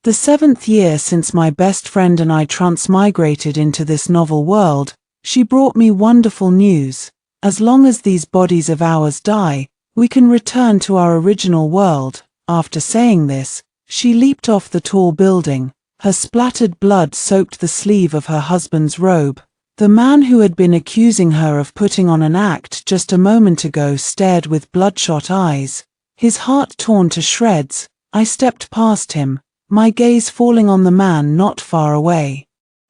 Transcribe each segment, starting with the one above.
The 7th year since my best friend and I transmigrated into this novel world, she brought me wonderful news. As long as these bodies of ours die, we can return to our original world. After saying this, she leaped off the tall building. Her splattered blood soaked the sleeve of her husband's robe. The man who had been accusing her of putting on an act just a moment ago stared with bloodshot eyes, his heart torn to shreds. I stepped past him, my gaze falling on the man not far away,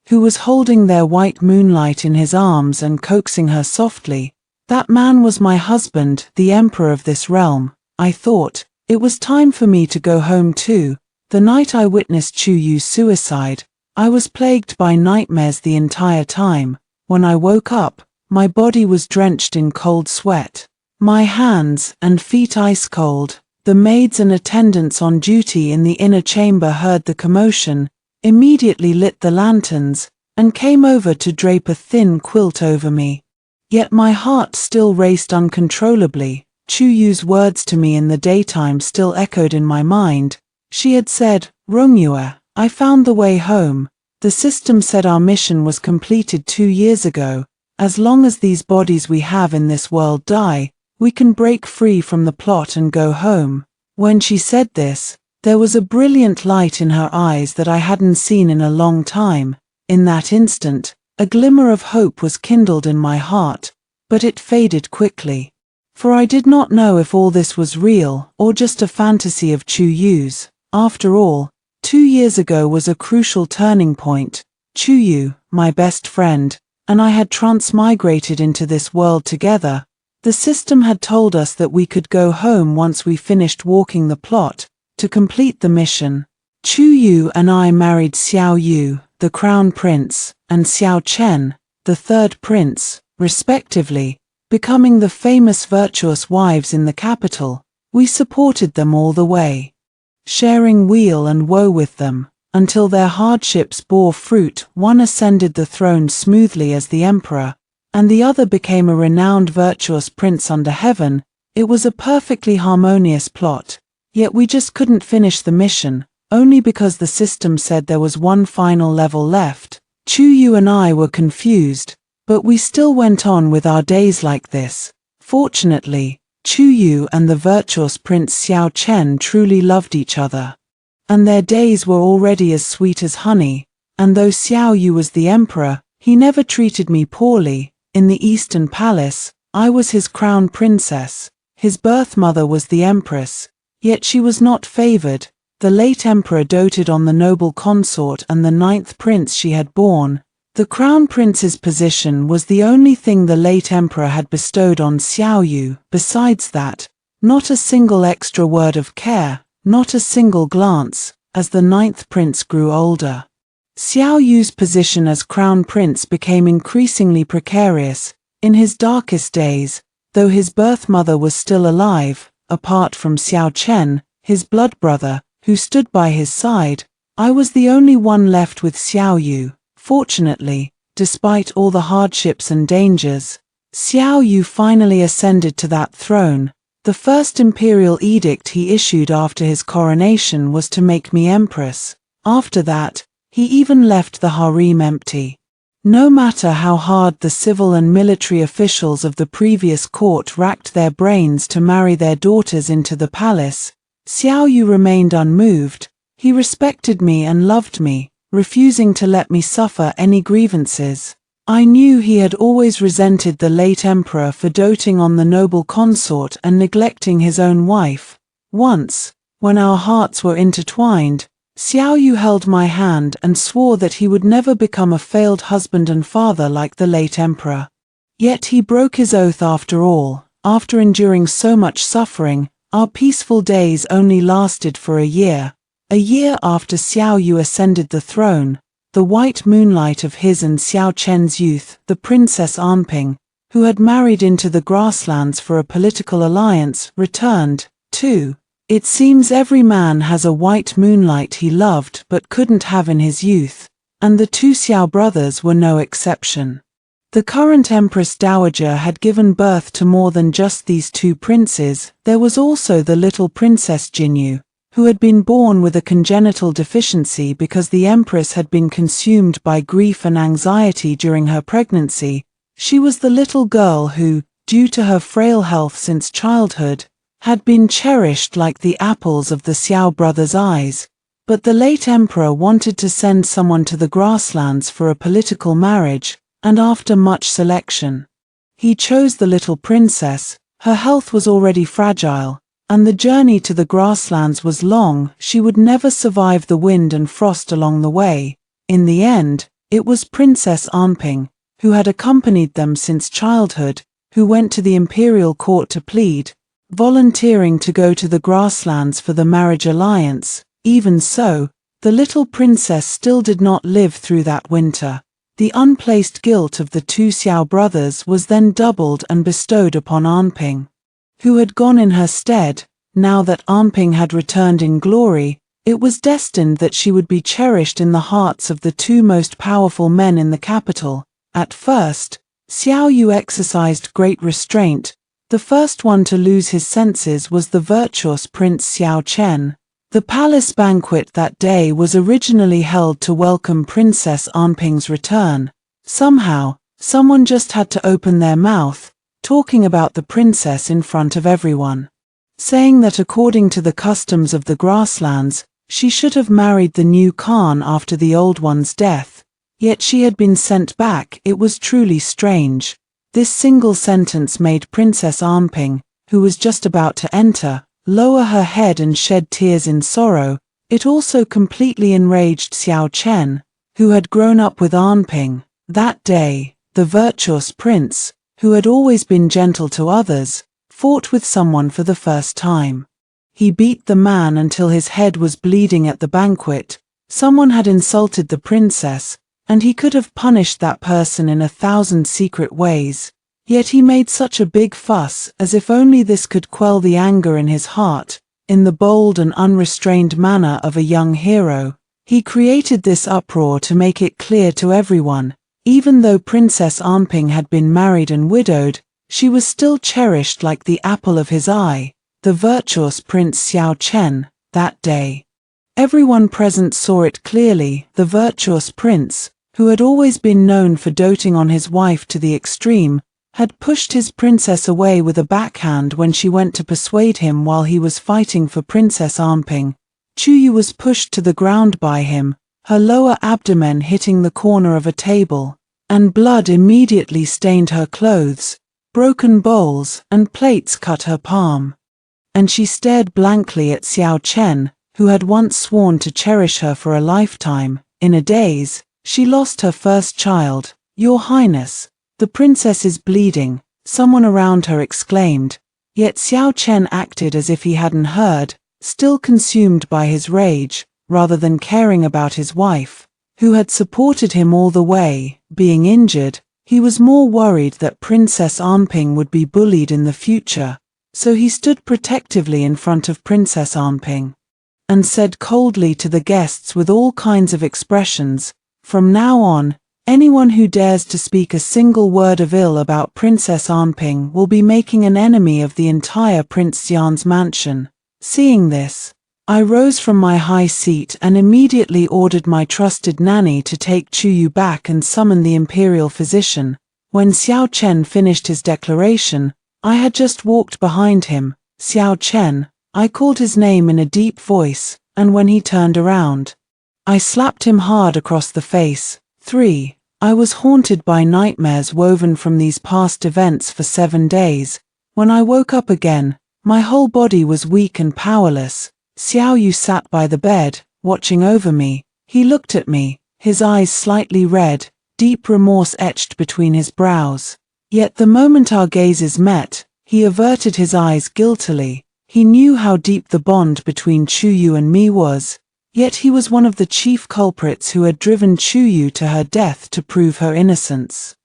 who was holding their white moonlight in his arms and coaxing her softly. That man was my husband, the emperor of this realm. I thought, it was time for me to go home too. The night I witnessed Chu Yu's suicide, I was plagued by nightmares the entire time. When I woke up, my body was drenched in cold sweat, my hands and feet ice cold. The maids and attendants on duty in the inner chamber heard the commotion, immediately lit the lanterns, and came over to drape a thin quilt over me. Yet my heart still raced uncontrollably. Chu Yu's words to me in the daytime still echoed in my mind. She had said, "Rongyue, I found the way home. The system said our mission was completed 2 years ago. As long as these bodies we have in this world die, we can break free from the plot and go home." When she said this, there was a brilliant light in her eyes that I hadn't seen in a long time. In that instant, a glimmer of hope was kindled in my heart, but it faded quickly. For I did not know if all this was real or just a fantasy of Chu Yu's. After all, 2 years ago was a crucial turning point. Chu Yu, my best friend, and I had transmigrated into this world together. The system had told us that we could go home once we finished walking the plot. To complete the mission, Chu Yu and I married Xiao Yu, the crown prince, and Xiao Chen, the third prince, respectively, becoming the famous virtuous wives in the capital. We supported them all the way, sharing weal and woe with them, until their hardships bore fruit. One ascended the throne smoothly as the emperor, and the other became a renowned virtuous prince under heaven. It was a perfectly harmonious plot, yet we just couldn't finish the mission, only because the system said there was one final level left. Chu Yu and I were confused, but we still went on with our days like this. Fortunately, Chu Yu and the virtuous Prince Xiao Chen truly loved each other, and their days were already as sweet as honey. And though Xiao Yu was the emperor, he never treated me poorly. In the Eastern Palace, I was his crown princess. His birth mother was the empress, yet she was not favored. The late emperor doted on the noble consort and the 9th prince she had borne. The crown prince's position was the only thing the late emperor had bestowed on Xiao Yu. Besides that, not a single extra word of care, not a single glance. As the 9th prince grew older, Xiao Yu's position as crown prince became increasingly precarious. In his darkest days, though his birth mother was still alive, apart from Xiao Chen, his blood brother, who stood by his side, I was the only one left with Xiao Yu. Fortunately, despite all the hardships and dangers, Xiao Yu finally ascended to that throne. The first imperial edict he issued after his coronation was to make me empress. After that, he even left the harem empty. No matter how hard the civil and military officials of the previous court racked their brains to marry their daughters into the palace, Xiao Yu remained unmoved. He respected me and loved me, refusing to let me suffer any grievances. I knew he had always resented the late emperor for doting on the noble consort and neglecting his own wife. Once, when our hearts were intertwined, Xiao Yu held my hand and swore that he would never become a failed husband and father like the late emperor. Yet he broke his oath after all. After enduring so much suffering, our peaceful days only lasted for a year. A year after Xiao Yu ascended the throne, the white moonlight of his and Xiao Chen's youth, the Princess Anping, who had married into the grasslands for a political alliance, returned, too. It seems every man has a white moonlight he loved but couldn't have in his youth, and the two Xiao brothers were no exception. The current Empress Dowager had given birth to more than just these two princes. There was also the little Princess Jinyu, who had been born with a congenital deficiency because the empress had been consumed by grief and anxiety during her pregnancy. She was the little girl who, due to her frail health since childhood, had been cherished like the apples of the Xiao brothers' eyes. But the late emperor wanted to send someone to the grasslands for a political marriage, and after much selection, he chose the little princess. Her health was already fragile, and the journey to the grasslands was long. She would never survive the wind and frost along the way. In the end, it was Princess Anping, who had accompanied them since childhood, who went to the imperial court to plead, volunteering to go to the grasslands for the marriage alliance. Even so, the little princess still did not live through that winter. The unplaced guilt of the two Xiao brothers was then doubled and bestowed upon Anping, who had gone in her stead. Now that Anping had returned in glory, it was destined that she would be cherished in the hearts of the two most powerful men in the capital. At first, Xiao Yu exercised great restraint. The first one to lose his senses was the virtuous Prince Xiao Chen. The palace banquet that day was originally held to welcome Princess Anping's return. Somehow, someone just had to open their mouth, talking about the princess in front of everyone, saying that according to the customs of the grasslands, she should have married the new Khan after the old one's death. Yet she had been sent back. It was truly strange. This single sentence made Princess Anping, who was just about to enter, lower her head and shed tears in sorrow. It also completely enraged Xiao Chen, who had grown up with Anping. That day, the virtuous prince, who had always been gentle to others, fought with someone for the first time. He beat the man until his head was bleeding at the banquet. Someone had insulted the princess, and he could have punished that person in 1,000 secret ways. Yet he made such a big fuss, as if only this could quell the anger in his heart. In the bold and unrestrained manner of a young hero, he created this uproar to make it clear to everyone. Even though Princess Anping had been married and widowed, she was still cherished like the apple of his eye. The virtuous Prince Xiao Chen, that day. Everyone present saw it clearly. The virtuous prince, who had always been known for doting on his wife to the extreme, had pushed his princess away with a backhand when she went to persuade him while he was fighting for Princess Anping. Chuyu was pushed to the ground by him, her lower abdomen hitting the corner of a table, and blood immediately stained her clothes. Broken bowls and plates cut her palm, and she stared blankly at Xiao Chen, who had once sworn to cherish her for a lifetime. In a daze, she lost her first child. "Your Highness, the princess is bleeding," someone around her exclaimed. Yet Xiao Chen acted as if he hadn't heard, still consumed by his rage, rather than caring about his wife, who had supported him all the way. Being injured, he was more worried that Princess Anping would be bullied in the future, so he stood protectively in front of Princess Anping, and said coldly to the guests with all kinds of expressions, "From now on, anyone who dares to speak a single word of ill about Princess Anping will be making an enemy of the entire Prince Xian's mansion." Seeing this, I rose from my high seat and immediately ordered my trusted nanny to take Chuyu back and summon the imperial physician. When Xiao Chen finished his declaration, I had just walked behind him. "Xiao Chen," I called his name in a deep voice, and when he turned around, I slapped him hard across the face. 3. I was haunted by nightmares woven from these past events for 7 days. When I woke up again, my whole body was weak and powerless. Xiao Yu sat by the bed, watching over me. He looked at me, his eyes slightly red, deep remorse etched between his brows. Yet the moment our gazes met, he averted his eyes guiltily. He knew how deep the bond between Chuyu and me was. Yet he was one of the chief culprits who had driven Chuyu to her death to prove her innocence.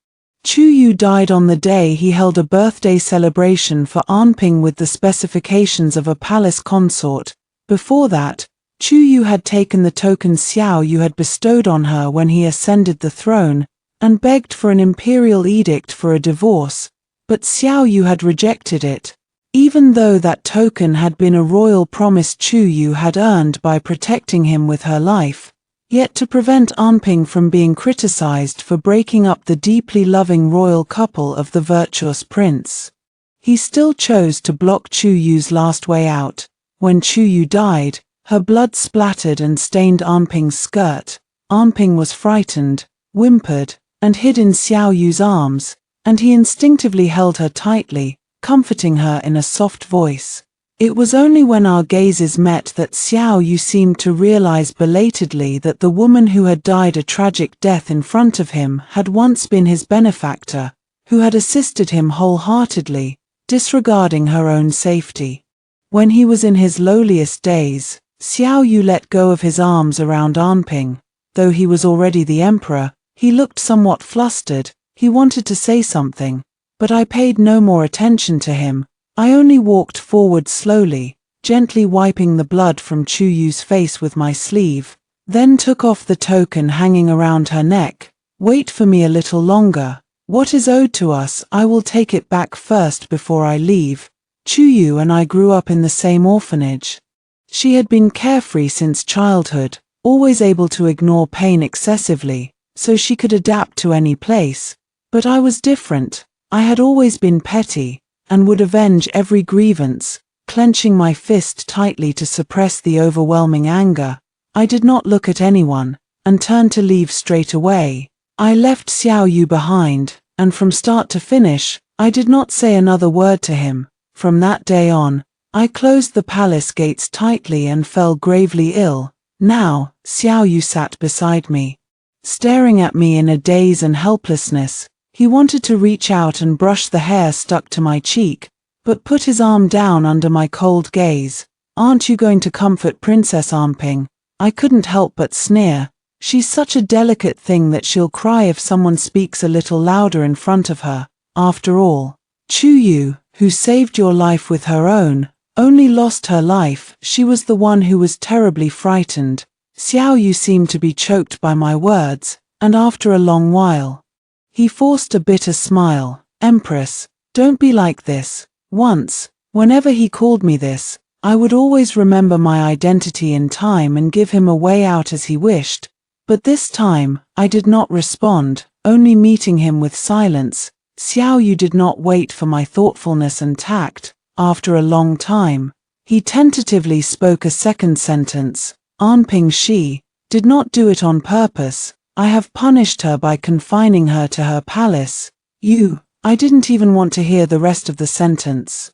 Chuyu died on the day he held a birthday celebration for Anping with the specifications of a palace consort. Before that, Chuyu had taken the token Xiao Yu had bestowed on her when he ascended the throne, and begged for an imperial edict for a divorce, but Xiao Yu had rejected it. Even though that token had been a royal promise Chu Yu had earned by protecting him with her life, yet to prevent Anping from being criticized for breaking up the deeply loving royal couple of the virtuous prince, he still chose to block Chu Yu's last way out. When Chu Yu died, her blood splattered and stained Anping's skirt. Anping was frightened, whimpered, and hid in Xiao Yu's arms, and he instinctively held her tightly, comforting her in a soft voice. It was only when our gazes met that Xiao Yu seemed to realize belatedly that the woman who had died a tragic death in front of him had once been his benefactor, who had assisted him wholeheartedly, disregarding her own safety. When he was in his lowliest days, Xiao Yu let go of his arms around Anping. Though he was already the emperor, he looked somewhat flustered. He wanted to say something, but I paid no more attention to him. I only walked forward slowly, gently wiping the blood from Chu Yu's face with my sleeve, then took off the token hanging around her neck. Wait for me a little longer. What is owed to us, I will take it back first before I leave. Chu Yu and I grew up in the same orphanage. She had been carefree since childhood, always able to ignore pain excessively, so she could adapt to any place. But I was different. I had always been petty, and would avenge every grievance, clenching my fist tightly to suppress the overwhelming anger. I did not look at anyone, and turned to leave straight away. I left Xiao Yu behind, and from start to finish, I did not say another word to him. From that day on, I closed the palace gates tightly and fell gravely ill. Now, Xiao Yu sat beside me, staring at me in a daze and helplessness. He wanted to reach out and brush the hair stuck to my cheek, but put his arm down under my cold gaze. Aren't you going to comfort Princess Anping? I couldn't help but sneer. She's such a delicate thing that she'll cry if someone speaks a little louder in front of her. After all, Chu Yu, who saved your life with her own, only lost her life. She was the one who was terribly frightened. Xiao Yu seemed to be choked by my words, and after a long while, he forced a bitter smile. Empress, don't be like this. Once, whenever he called me this, I would always remember my identity in time and give him a way out as he wished. But this time, I did not respond, only meeting him with silence. Xiao Yu did not wait for my thoughtfulness and tact. After a long time, he tentatively spoke a second sentence. Anping, she did not do it on purpose. I have punished her by confining her to her palace. I didn't even want to hear the rest of the sentence,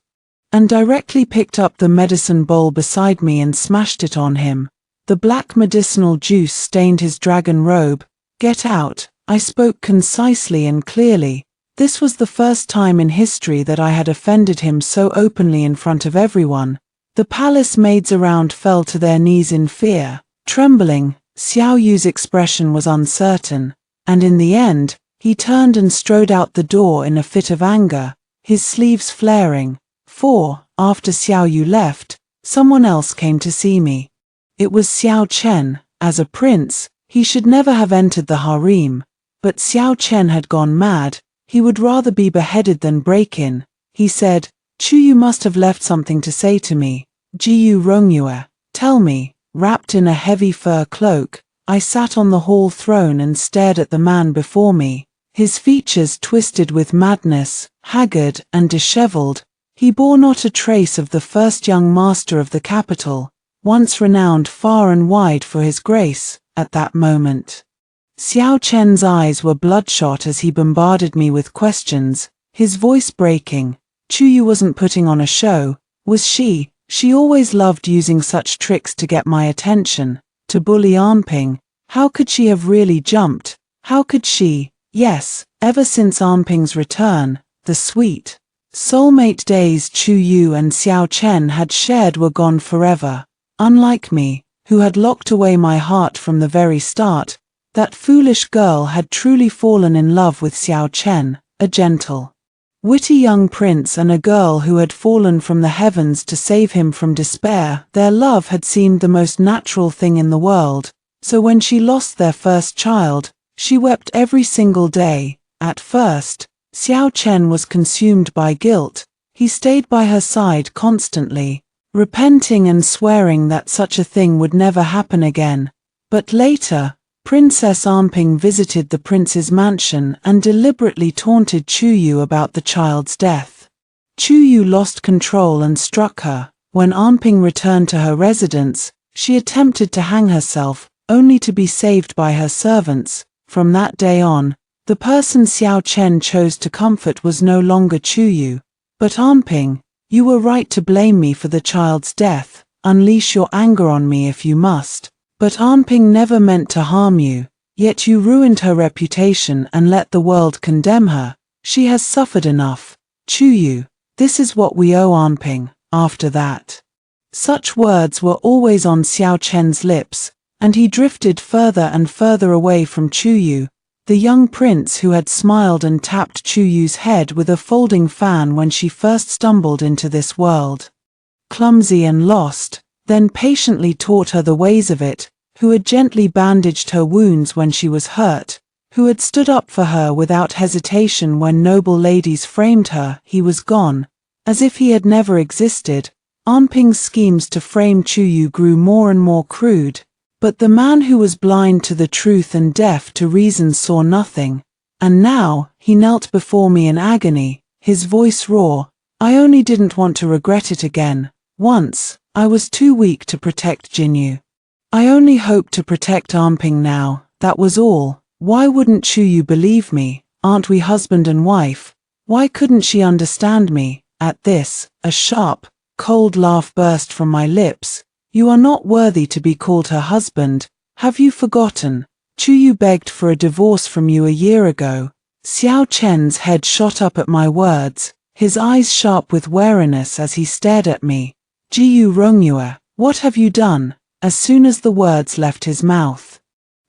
and directly picked up the medicine bowl beside me and smashed it on him. The black medicinal juice stained his dragon robe. Get out, I spoke concisely and clearly. This was the first time in history that I had offended him so openly in front of everyone. The palace maids around fell to their knees in fear, trembling. Xiao Yu's expression was uncertain, and in the end, he turned and strode out the door in a fit of anger, his sleeves flaring. After Xiao Yu left, someone else came to see me. It was Xiao Chen. As a prince, he should never have entered the harem, but Xiao Chen had gone mad. He would rather be beheaded than break in. He said, Chu Yu must have left something to say to me. Jiyu Rongyue, tell me. Wrapped in a heavy fur cloak, I sat on the hall throne and stared at the man before me. His features twisted with madness, haggard and disheveled. He bore not a trace of the first young master of the capital, once renowned far and wide for his grace. At that moment, Xiao Chen's eyes were bloodshot as he bombarded me with questions, his voice breaking. Chu Yu wasn't putting on a show, was she? She always loved using such tricks to get my attention, to bully Anping. How could she have really jumped? How could she? Yes, ever since Anping's return, the sweet, soulmate days Chu Yu and Xiao Chen had shared were gone forever. Unlike me, who had locked away my heart from the very start, that foolish girl had truly fallen in love with Xiao Chen, a gentle, witty young prince and a girl who had fallen from the heavens to save him from despair. Their love had seemed the most natural thing in the world, so when she lost their first child, she wept every single day. At first, Xiao Chen was consumed by guilt. He stayed by her side constantly, repenting and swearing that such a thing would never happen again. But later, Princess Armping visited the prince's mansion and deliberately taunted Chuyu about the child's death. Chuyu lost control and struck her. When Armping returned to her residence, she attempted to hang herself, only to be saved by her servants. From that day on, the person Xiao Chen chose to comfort was no longer Chuyu, but Armping. You were right to blame me for the child's death. Unleash your anger on me if you must. But Armping never meant to harm you, yet you ruined her reputation and let the world condemn her. She has suffered enough. Chuyu, this is what we owe Armping. After that, such words were always on Xiao Chen's lips, and he drifted further and further away from Chuyu, the young prince who had smiled and tapped Chuyu's head with a folding fan when she first stumbled into this world. Clumsy and lost, then patiently taught her the ways of it, who had gently bandaged her wounds when she was hurt, who had stood up for her without hesitation when noble ladies framed her. He was gone, as if he had never existed. Armping's schemes to frame Chuyu grew more and more crude, but the man who was blind to the truth and deaf to reason saw nothing, and now, he knelt before me in agony, his voice raw. I only didn't want to regret it again. Once, I was too weak to protect Jinyu. I only hoped to protect Armping now, that was all. Why wouldn't Chuyu believe me? Aren't we husband and wife? Why couldn't she understand me? At this, a sharp, cold laugh burst from my lips. You are not worthy to be called her husband. Have you forgotten? Chuyu begged for a divorce from you a year ago. Xiao Chen's head shot up at my words, his eyes sharp with wariness as he stared at me. Jiyu Rongyue, what have you done? As soon as the words left his mouth,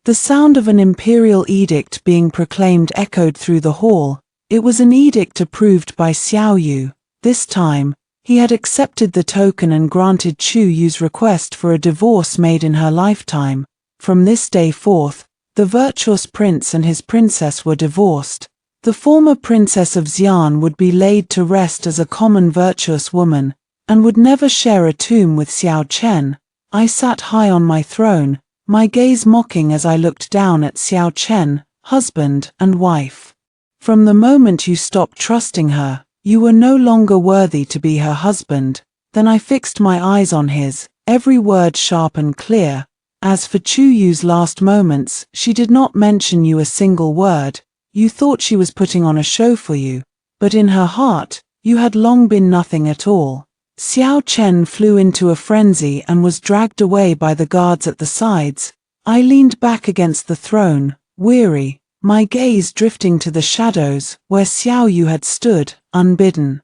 the sound of an imperial edict being proclaimed echoed through the hall. It was an edict approved by Xiao Yu. This time, he had accepted the token and granted Chuyu's request for a divorce made in her lifetime. From this day forth, the virtuous prince and his princess were divorced. The former princess of Xi'an would be laid to rest as a common virtuous woman, and would never share a tomb with Xiao Chen. I sat high on my throne, my gaze mocking as I looked down at Xiao Chen, husband and wife. From the moment you stopped trusting her, you were no longer worthy to be her husband. Then I fixed my eyes on his, every word sharp and clear. As for Chuyu's last moments, she did not mention you a single word. You thought she was putting on a show for you, but in her heart, you had long been nothing at all. Xiao Chen flew into a frenzy and was dragged away by the guards at the sides. I leaned back against the throne, weary, my gaze drifting to the shadows where Xiao Yu had stood, unbidden.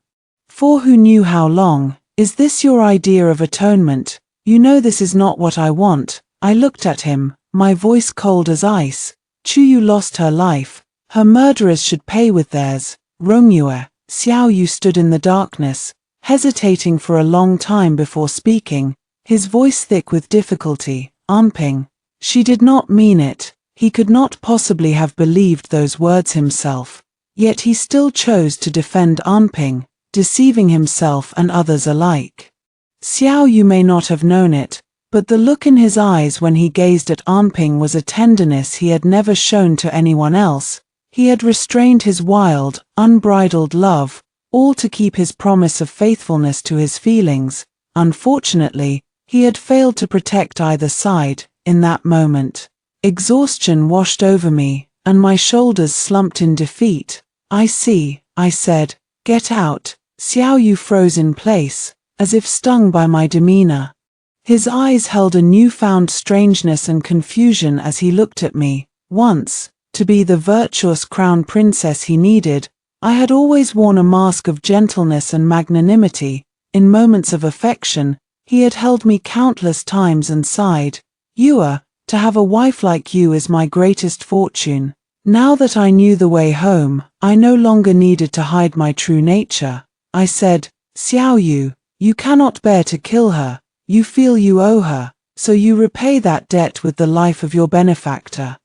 For who knew how long? Is this your idea of atonement? You know this is not what I want. I looked at him, my voice cold as ice. Chuyu lost her life. Her murderers should pay with theirs. Rongyue. Xiao Yu stood in the darkness, hesitating for a long time before speaking, his voice thick with difficulty. Armping. She did not mean it. He could not possibly have believed those words himself. Yet he still chose to defend Armping, deceiving himself and others alike. Xiao Yu may not have known it, but the look in his eyes when he gazed at Armping was a tenderness he had never shown to anyone else. He had restrained his wild, unbridled love, all to keep his promise of faithfulness to his feelings. Unfortunately, he had failed to protect either side. In that moment, exhaustion washed over me, and my shoulders slumped in defeat. I see, I said. Get out. Xiao Yu froze in place, as if stung by my demeanor. His eyes held a newfound strangeness and confusion as he looked at me. Once, to be the virtuous crown princess he needed, I had always worn a mask of gentleness and magnanimity. In moments of affection, he had held me countless times and sighed, "Yua, to have a wife like you is my greatest fortune." Now that I knew the way home, I no longer needed to hide my true nature. I said, "Xiao Yu, you cannot bear to kill her. You feel you owe her, so you repay that debt with the life of your benefactor."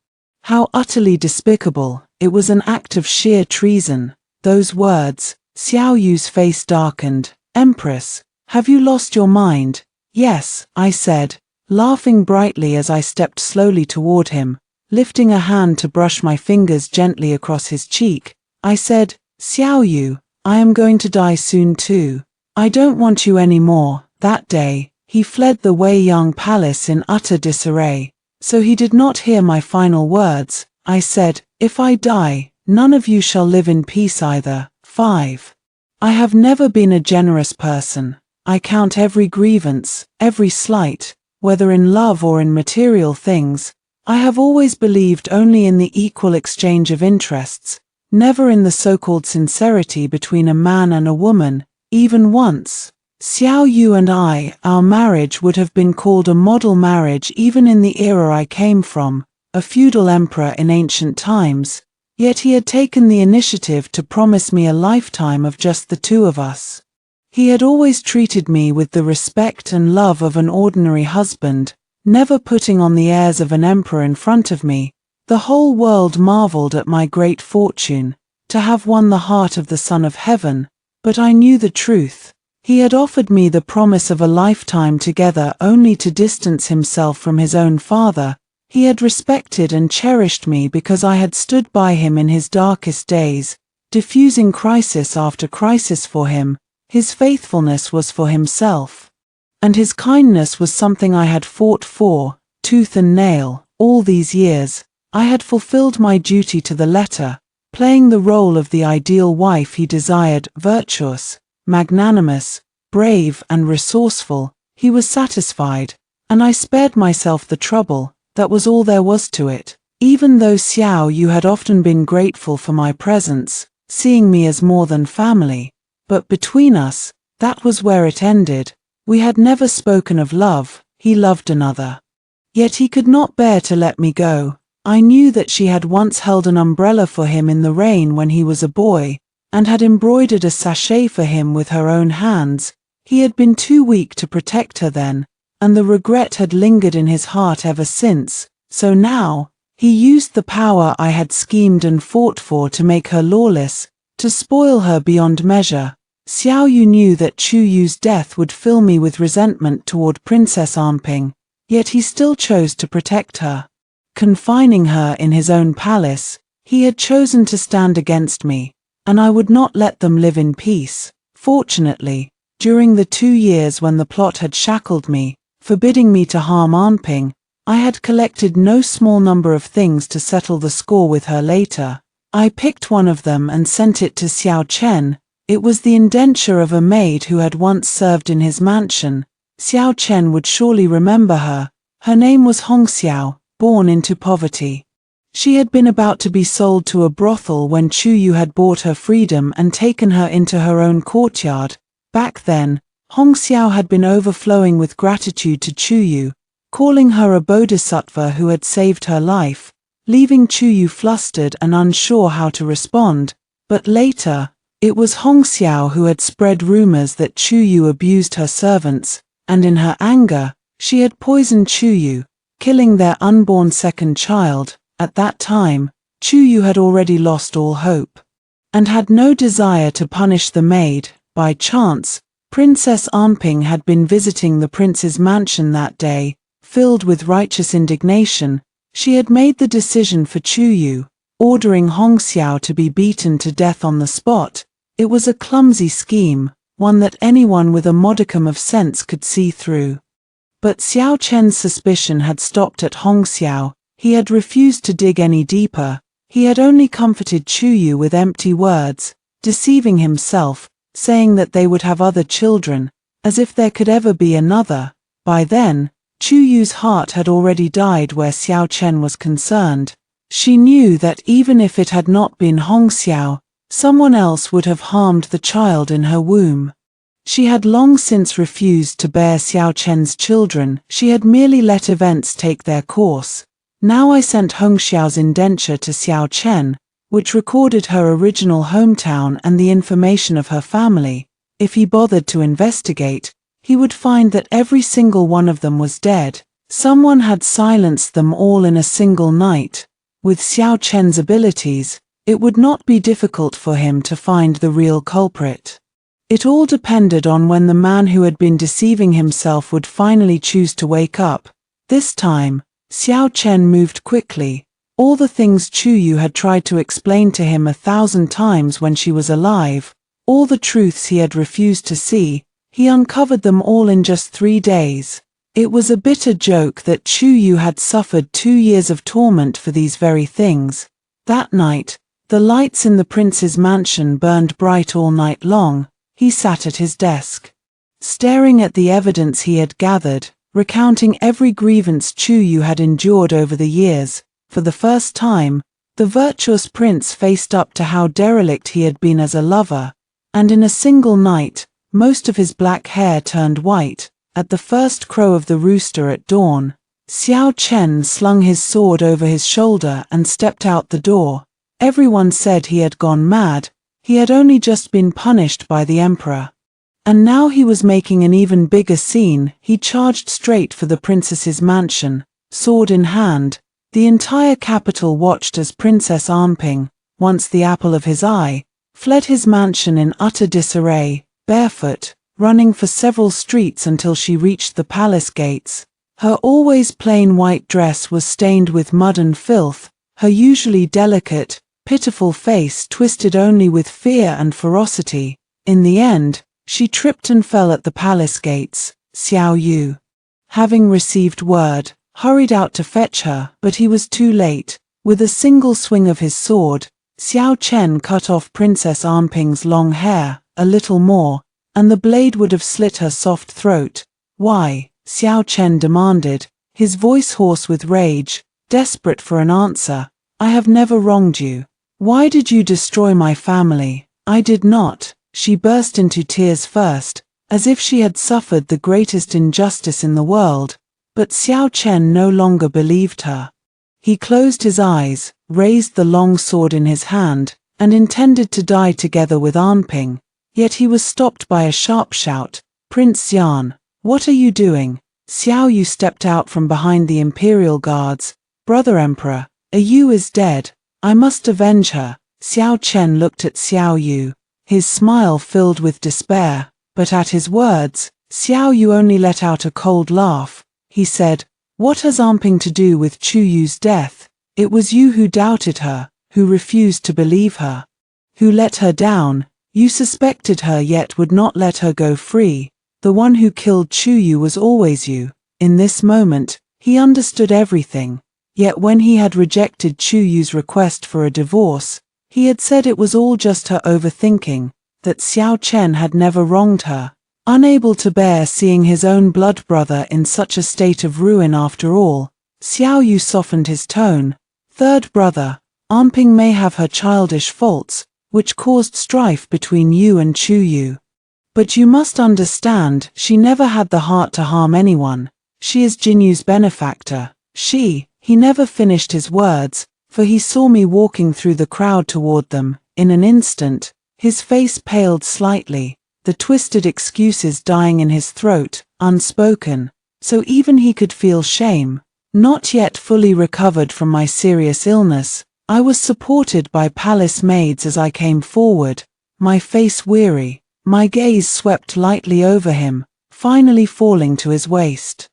How utterly despicable! It was an act of sheer treason. Those words, Xiao Yu's face darkened. Empress, have you lost your mind? Yes, I said, laughing brightly as I stepped slowly toward him, lifting a hand to brush my fingers gently across his cheek. I said, Xiao Yu, I am going to die soon too. I don't want you anymore. That day, he fled the Wei Yang palace in utter disarray, so he did not hear my final words. I said, if I die, none of you shall live in peace either. 5. I have never been a generous person. I count every grievance, every slight, whether in love or in material things. I have always believed only in the equal exchange of interests, never in the so-called sincerity between a man and a woman, even once. Xiao Yu and I, our marriage would have been called a model marriage even in the era I came from, a feudal emperor in ancient times, yet he had taken the initiative to promise me a lifetime of just the two of us. He had always treated me with the respect and love of an ordinary husband, never putting on the airs of an emperor in front of me. The whole world marveled at my great fortune, to have won the heart of the Son of Heaven, but I knew the truth. He had offered me the promise of a lifetime together only to distance himself from his own father. He had respected and cherished me because I had stood by him in his darkest days, diffusing crisis after crisis for him. His faithfulness was for himself, and his kindness was something I had fought for, tooth and nail, all these years. I had fulfilled my duty to the letter, playing the role of the ideal wife he desired, virtuous, magnanimous, brave and resourceful. He was satisfied, and I spared myself the trouble. That was all there was to it. Even though Xiao Yu had often been grateful for my presence, seeing me as more than family, but between us, that was where it ended. We had never spoken of love. He loved another. Yet he could not bear to let me go. I knew that she had once held an umbrella for him in the rain when he was a boy, and had embroidered a sachet for him with her own hands. He had been too weak to protect her then, and the regret had lingered in his heart ever since. So now, he used the power I had schemed and fought for to make her lawless, to spoil her beyond measure. Xiao Yu knew that Chu Yu's death would fill me with resentment toward Princess Anping, yet he still chose to protect her. Confining her in his own palace, he had chosen to stand against me, and I would not let them live in peace. Fortunately, during the 2 years when the plot had shackled me, forbidding me to harm Anping, I had collected no small number of things to settle the score with her later. I picked one of them and sent it to Xiao Chen. It was the indenture of a maid who had once served in his mansion. Xiao Chen would surely remember her. Her name was Hong Xiao, born into poverty. She had been about to be sold to a brothel when Chu Yu had bought her freedom and taken her into her own courtyard. Back then, Hong Xiao had been overflowing with gratitude to Chu Yu, calling her a bodhisattva who had saved her life, leaving Chu Yu flustered and unsure how to respond. But later, it was Hong Xiao who had spread rumors that Chu Yu abused her servants, and in her anger, she had poisoned Chu Yu, killing their unborn second child. At that time, Chu Yu had already lost all hope, and had no desire to punish the maid. By chance, Princess Anping had been visiting the prince's mansion that day. Filled with righteous indignation, she had made the decision for Chu Yu, ordering Hong Xiao to be beaten to death on the spot. It was a clumsy scheme, one that anyone with a modicum of sense could see through. But Xiao Chen's suspicion had stopped at Hong Xiao. He had refused to dig any deeper. He had only comforted Chu Yu with empty words, deceiving himself, saying that they would have other children, as if there could ever be another. By then, Chu Yu's heart had already died where Xiao Chen was concerned. She knew that even if it had not been Hong Xiao, someone else would have harmed the child in her womb. She had long since refused to bear Xiao Chen's children. She had merely let events take their course. Now I sent Hong Xiao's indenture to Xiao Chen, which recorded her original hometown and the information of her family. If he bothered to investigate, he would find that every single one of them was dead. Someone had silenced them all in a single night. With Xiao Chen's abilities, it would not be difficult for him to find the real culprit. It all depended on when the man who had been deceiving himself would finally choose to wake up. This time, Xiao Chen moved quickly. All the things Chu Yu had tried to explain to him 1,000 times when she was alive, all the truths he had refused to see, he uncovered them all in just 3 days. It was a bitter joke that Chu Yu had suffered 2 years of torment for these very things. That night, the lights in the prince's mansion burned bright all night long. He sat at his desk, staring at the evidence he had gathered, recounting every grievance Chu Yu had endured over the years. For the first time, the virtuous prince faced up to how derelict he had been as a lover, and in a single night, most of his black hair turned white. At the first crow of the rooster at dawn, Xiao Chen slung his sword over his shoulder and stepped out the door. Everyone said he had gone mad. He had only just been punished by the emperor. And now he was making an even bigger scene. He charged straight for the princess's mansion, sword in hand. The entire capital watched as Princess Anping, once the apple of his eye, fled his mansion in utter disarray, barefoot, running for several streets until she reached the palace gates. Her always plain white dress was stained with mud and filth, her usually delicate, pitiful face twisted only with fear and ferocity. In the end, she tripped and fell at the palace gates. Xiao Yu, having received word, hurried out to fetch her, but he was too late. With a single swing of his sword, Xiao Chen cut off Princess Anping's long hair, a little more, and the blade would have slit her soft throat. Why? Xiao Chen demanded, his voice hoarse with rage, desperate for an answer. I have never wronged you. Why did you destroy my family? I did not. She burst into tears first, as if she had suffered the greatest injustice in the world. But Xiao Chen no longer believed her. He closed his eyes, raised the long sword in his hand, and intended to die together with Anping. Yet he was stopped by a sharp shout. Prince Xian, what are you doing? Xiao Yu stepped out from behind the imperial guards. Brother Emperor, Yu is dead. I must avenge her. Xiao Chen looked at Xiao Yu, his smile filled with despair, but at his words, Xiao Yu only let out a cold laugh. He said, what has Anping to do with Chu Yu's death? It was you who doubted her, who refused to believe her, who let her down. You suspected her yet would not let her go free. The one who killed Chu Yu was always you. In this moment, he understood everything. Yet when he had rejected Chu Yu's request for a divorce, he had said it was all just her overthinking, that Xiao Chen had never wronged her. Unable to bear seeing his own blood brother in such a state of ruin after all, Xiao Yu softened his tone. Third brother, Anping may have her childish faults, which caused strife between you and Chu Yu. But you must understand, she never had the heart to harm anyone. She is Jinyu's benefactor. He never finished his words, for he saw me walking through the crowd toward them. In an instant, his face paled slightly, the twisted excuses dying in his throat, unspoken, so even he could feel shame. Not yet fully recovered from my serious illness, I was supported by palace maids as I came forward, my face weary, my gaze swept lightly over him, finally falling to his waist.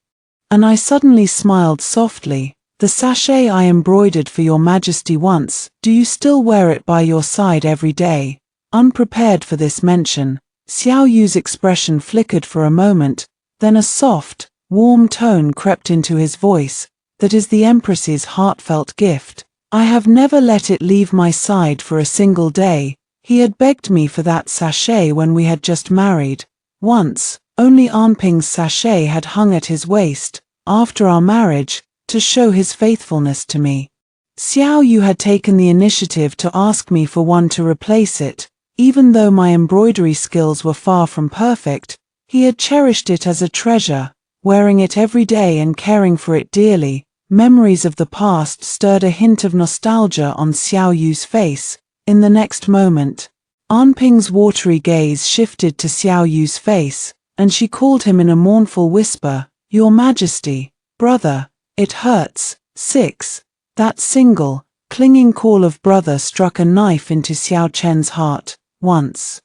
And I suddenly smiled softly. The sachet I embroidered for your majesty once, do you still wear it by your side every day? Unprepared for this mention, Xiao Yu's expression flickered for a moment, then a soft, warm tone crept into his voice. That is the Empress's heartfelt gift. I have never let it leave my side for a single day. He had begged me for that sachet when we had just married. Once, only Anping's sachet had hung at his waist, after our marriage, to show his faithfulness to me. Xiao Yu had taken the initiative to ask me for one to replace it. Even though my embroidery skills were far from perfect, he had cherished it as a treasure, wearing it every day and caring for it dearly. Memories of the past stirred a hint of nostalgia on Xiao Yu's face. In the next moment, Anping's watery gaze shifted to Xiao Yu's face, and she called him in a mournful whisper, Your Majesty, brother, it hurts. 6. That single, clinging call of brother struck a knife into Xiao Chen's heart. Once,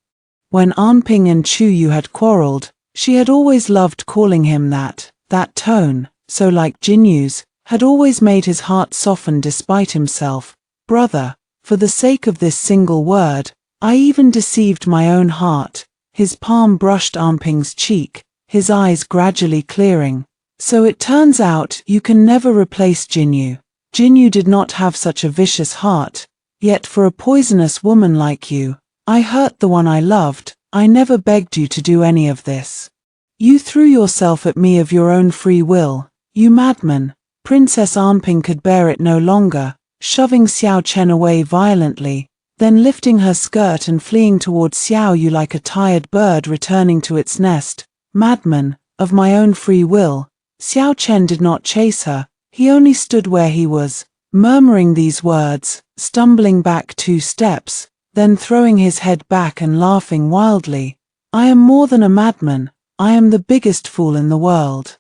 when An Ping and Chu Yu had quarreled, she had always loved calling him that. That tone, so like Jinyu's, had always made his heart soften despite himself. Brother, for the sake of this single word, I even deceived my own heart. His palm brushed An Ping's cheek, his eyes gradually clearing. So it turns out you can never replace Jinyu. Jinyu did not have such a vicious heart, yet for a poisonous woman like you, I hurt the one I loved. I never begged you to do any of this. You threw yourself at me of your own free will, you madman. Princess An Ping could bear it no longer, shoving Xiao Chen away violently, then lifting her skirt and fleeing towards Xiao Yu like a tired bird returning to its nest. Madman, of my own free will. Xiao Chen did not chase her, he only stood where he was, murmuring these words, stumbling back 2 steps, then throwing his head back and laughing wildly. I am more than a madman, I am the biggest fool in the world.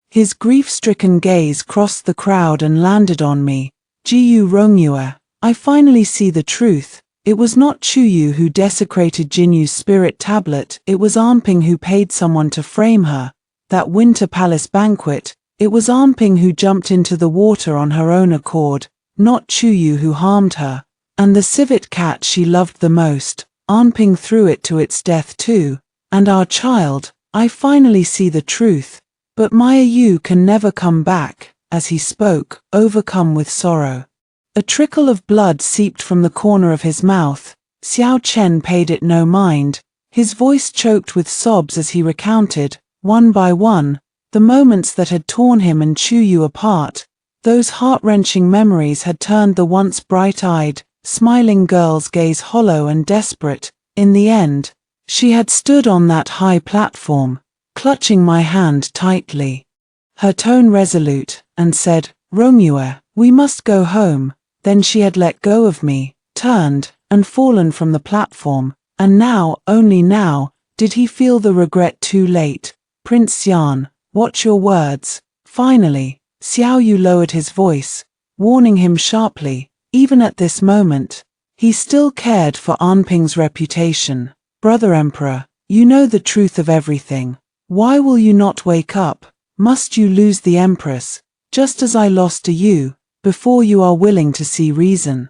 His grief-stricken gaze crossed the crowd and landed on me. Jiyu Rongyue, I finally see the truth. It was not Chu Yu who desecrated Jinyu's spirit tablet, it was An Ping who paid someone to frame her. That Winter Palace banquet, it was An Ping who jumped into the water on her own accord, not Chu Yu who harmed her. And the civet cat she loved the most, An Ping threw it to its death too. And our child, I finally see the truth. But Maya Yu can never come back. As he spoke, overcome with sorrow. A trickle of blood seeped from the corner of his mouth. Xiao Chen paid it no mind. His voice choked with sobs as he recounted, one by one, the moments that had torn him and Chu Yu apart. Those heart-wrenching memories had turned the once bright-eyed, smiling girl's gaze hollow and desperate. In the end, she had stood on that high platform, clutching my hand tightly, her tone resolute, and said, Rongyue, we must go home. Then she had let go of me, turned, and fallen from the platform, and now, only now, did he feel the regret too late. Prince Xian, watch your words. Finally, Xiao Yu lowered his voice, warning him sharply. Even at this moment, he still cared for An Ping's reputation. Brother Emperor, you know the truth of everything. Why will you not wake up? Must you lose the Empress, just as I lost to you, before you are willing to see reason?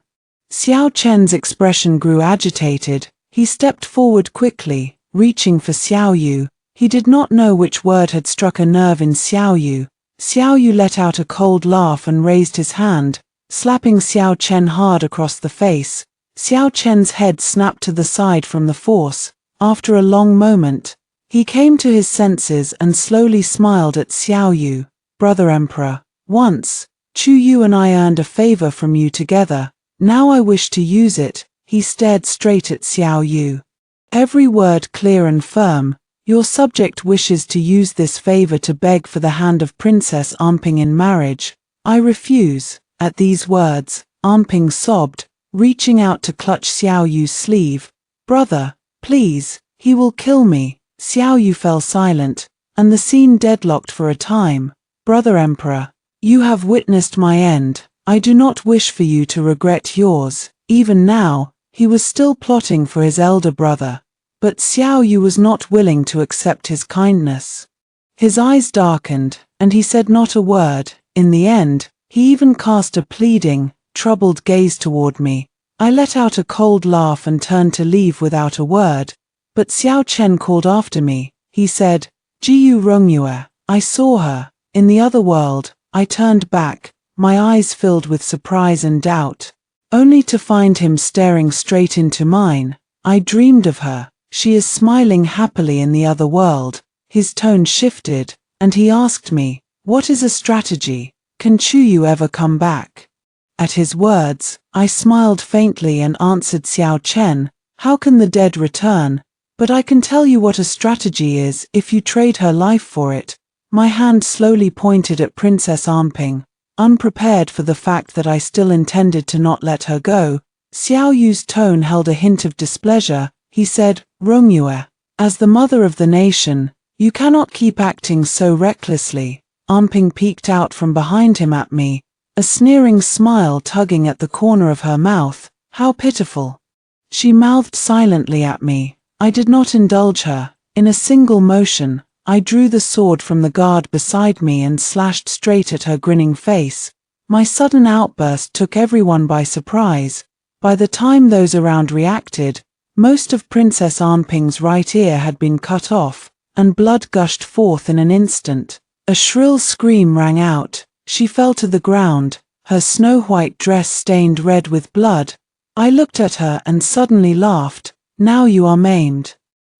Xiao Chen's expression grew agitated. He stepped forward quickly, reaching for Xiao Yu. He did not know which word had struck a nerve in Xiao Yu. Xiao Yu let out a cold laugh and raised his hand, slapping Xiao Chen hard across the face. Xiao Chen's head snapped to the side from the force. After a long moment, he came to his senses and slowly smiled at Xiao Yu. Brother Emperor, once, Chu Yu and I earned a favor from you together. Now I wish to use it. He stared straight at Xiao Yu. Every word clear and firm. Your subject wishes to use this favor to beg for the hand of Princess An Ping in marriage. I refuse. At these words, An Ping sobbed, reaching out to clutch Xiao Yu's sleeve. Brother, please, he will kill me. Xiao Yu fell silent, and the scene deadlocked for a time. Brother Emperor, you have witnessed my end. I do not wish for you to regret yours. Even now, he was still plotting for his elder brother. But Xiao Yu was not willing to accept his kindness. His eyes darkened, and he said not a word. In the end, he even cast a pleading, troubled gaze toward me. I let out a cold laugh and turned to leave without a word. But Xiao Chen called after me. He said, Jiyu Rongyue, I saw her. In the other world. I turned back, my eyes filled with surprise and doubt, only to find him staring straight into mine. I dreamed of her. She is smiling happily in the other world. His tone shifted, and he asked me, what is a strategy? Can Chu Yu ever come back? At his words, I smiled faintly and answered Xiao Chen, how can the dead return? But I can tell you what a strategy is if you trade her life for it. My hand slowly pointed at Princess An Ping, unprepared for the fact that I still intended to not let her go. Xiao Yu's tone held a hint of displeasure. He said, Rongyue, as the mother of the nation, you cannot keep acting so recklessly. An Ping peeked out from behind him at me, a sneering smile tugging at the corner of her mouth. How pitiful. She mouthed silently at me. I did not indulge her. In a single motion, I drew the sword from the guard beside me and slashed straight at her grinning face. My sudden outburst took everyone by surprise. By the time those around reacted, most of Princess Anping's right ear had been cut off, and blood gushed forth in an instant. A shrill scream rang out. She fell to the ground, her snow-white dress stained red with blood. I looked at her and suddenly laughed. Now you are maimed.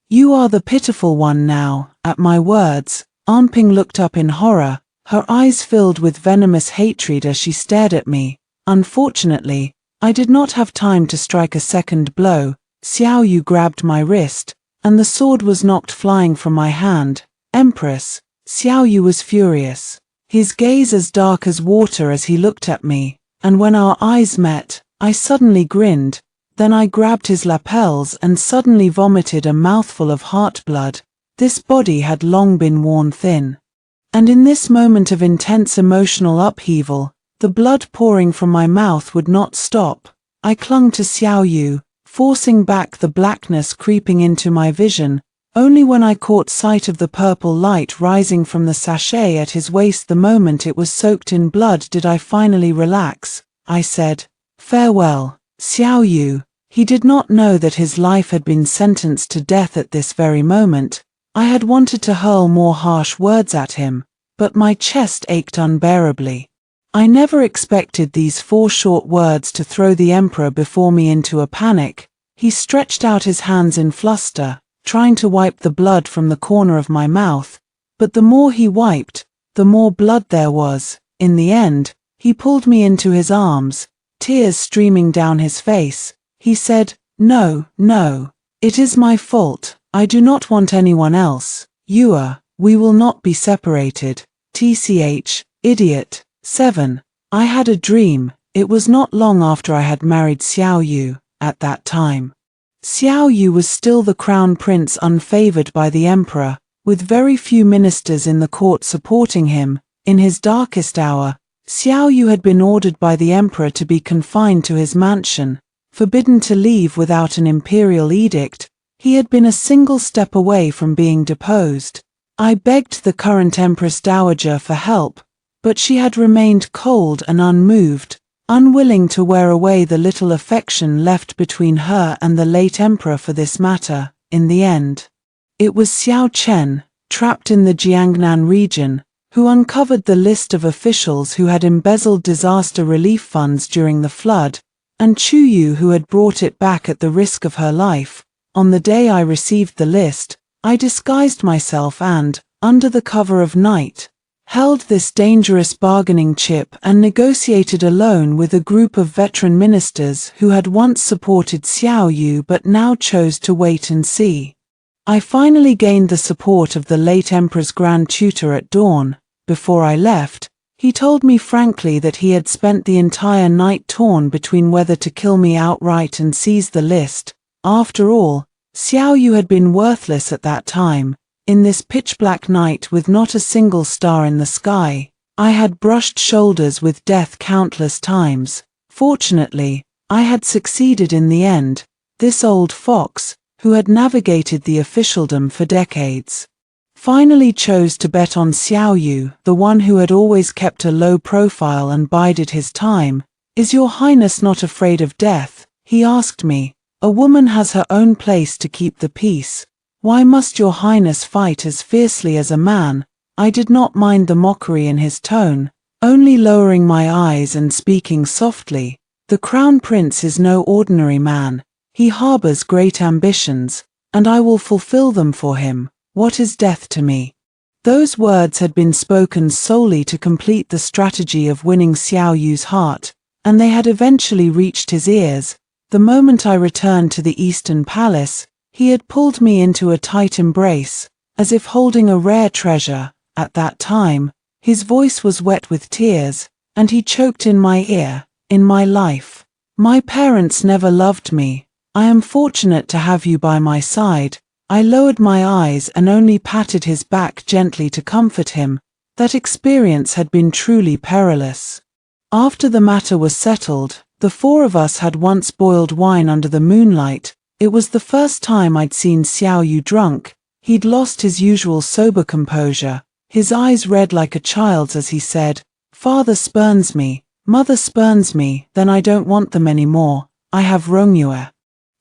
You are the pitiful one now. At my words, Anping looked up in horror, her eyes filled with venomous hatred as she stared at me. Unfortunately, I did not have time to strike a second blow. Xiao Yu grabbed my wrist, and the sword was knocked flying from my hand. Empress, Xiao Yu was furious, his gaze as dark as water as he looked at me, and when our eyes met, I suddenly grinned. Then I grabbed his lapels and suddenly vomited a mouthful of heart blood. This body had long been worn thin. And in this moment of intense emotional upheaval, the blood pouring from my mouth would not stop. I clung to Xiao Yu, forcing back the blackness creeping into my vision. Only when I caught sight of the purple light rising from the sachet at his waist the moment it was soaked in blood did I finally relax. I said, "Farewell, Xiao Yu." He did not know that his life had been sentenced to death at this very moment. I had wanted to hurl more harsh words at him, but my chest ached unbearably. I never expected these 4 short words to throw the Emperor before me into a panic. He stretched out his hands in fluster, trying to wipe the blood from the corner of my mouth, but the more he wiped, the more blood there was. In the end, he pulled me into his arms, tears streaming down his face. He said, "No, no. It is my fault. I do not want anyone else. We will not be separated. TCH, idiot." 7. I had a dream. It was not long after I had married Xiao Yu. At that time, Xiao Yu was still the crown prince, unfavored by the emperor, with very few ministers in the court supporting him. In his darkest hour, Xiao Yu had been ordered by the emperor to be confined to his mansion, forbidden to leave without an imperial edict. He had been a single step away from being deposed. I begged the current Empress Dowager for help, but she had remained cold and unmoved, unwilling to wear away the little affection left between her and the late emperor for this matter. In the end, it was Xiao Chen, trapped in the Jiangnan region, who uncovered the list of officials who had embezzled disaster relief funds during the flood, and Chu Yu who had brought it back at the risk of her life. On the day I received the list, I disguised myself and, under the cover of night, held this dangerous bargaining chip and negotiated alone with a group of veteran ministers who had once supported Xiao Yu but now chose to wait and see. I finally gained the support of the late emperor's grand tutor at dawn. Before I left, he told me frankly that he had spent the entire night torn between whether to kill me outright and seize the list. After all, Xiao Yu had been worthless at that time. In this pitch-black night with not a single star in the sky, I had brushed shoulders with death countless times. Fortunately, I had succeeded in the end. This old fox, who had navigated the officialdom for decades, finally chose to bet on Xiao Yu, the one who had always kept a low profile and bided his time. "Is your highness not afraid of death?" he asked me. "A woman has her own place to keep the peace. Why must your highness fight as fiercely as a man?" I did not mind the mockery in his tone, only lowering my eyes and speaking softly. "The crown prince is no ordinary man. He harbors great ambitions, and I will fulfill them for him. What is death to me?" Those words had been spoken solely to complete the strategy of winning Xiao Yu's heart, and they had eventually reached his ears. The moment I returned to the Eastern Palace, he had pulled me into a tight embrace, as if holding a rare treasure. At that time, his voice was wet with tears, and he choked in my ear, "In my life, my parents never loved me. I am fortunate to have you by my side." I lowered my eyes and only patted his back gently to comfort him. That experience had been truly perilous. After the matter was settled, the four of us had once boiled wine under the moonlight. It was the first time I'd seen Xiao Yu drunk. He'd lost his usual sober composure, his eyes red like a child's as he said, "Father spurns me, mother spurns me, then I don't want them anymore. I have Rongyue.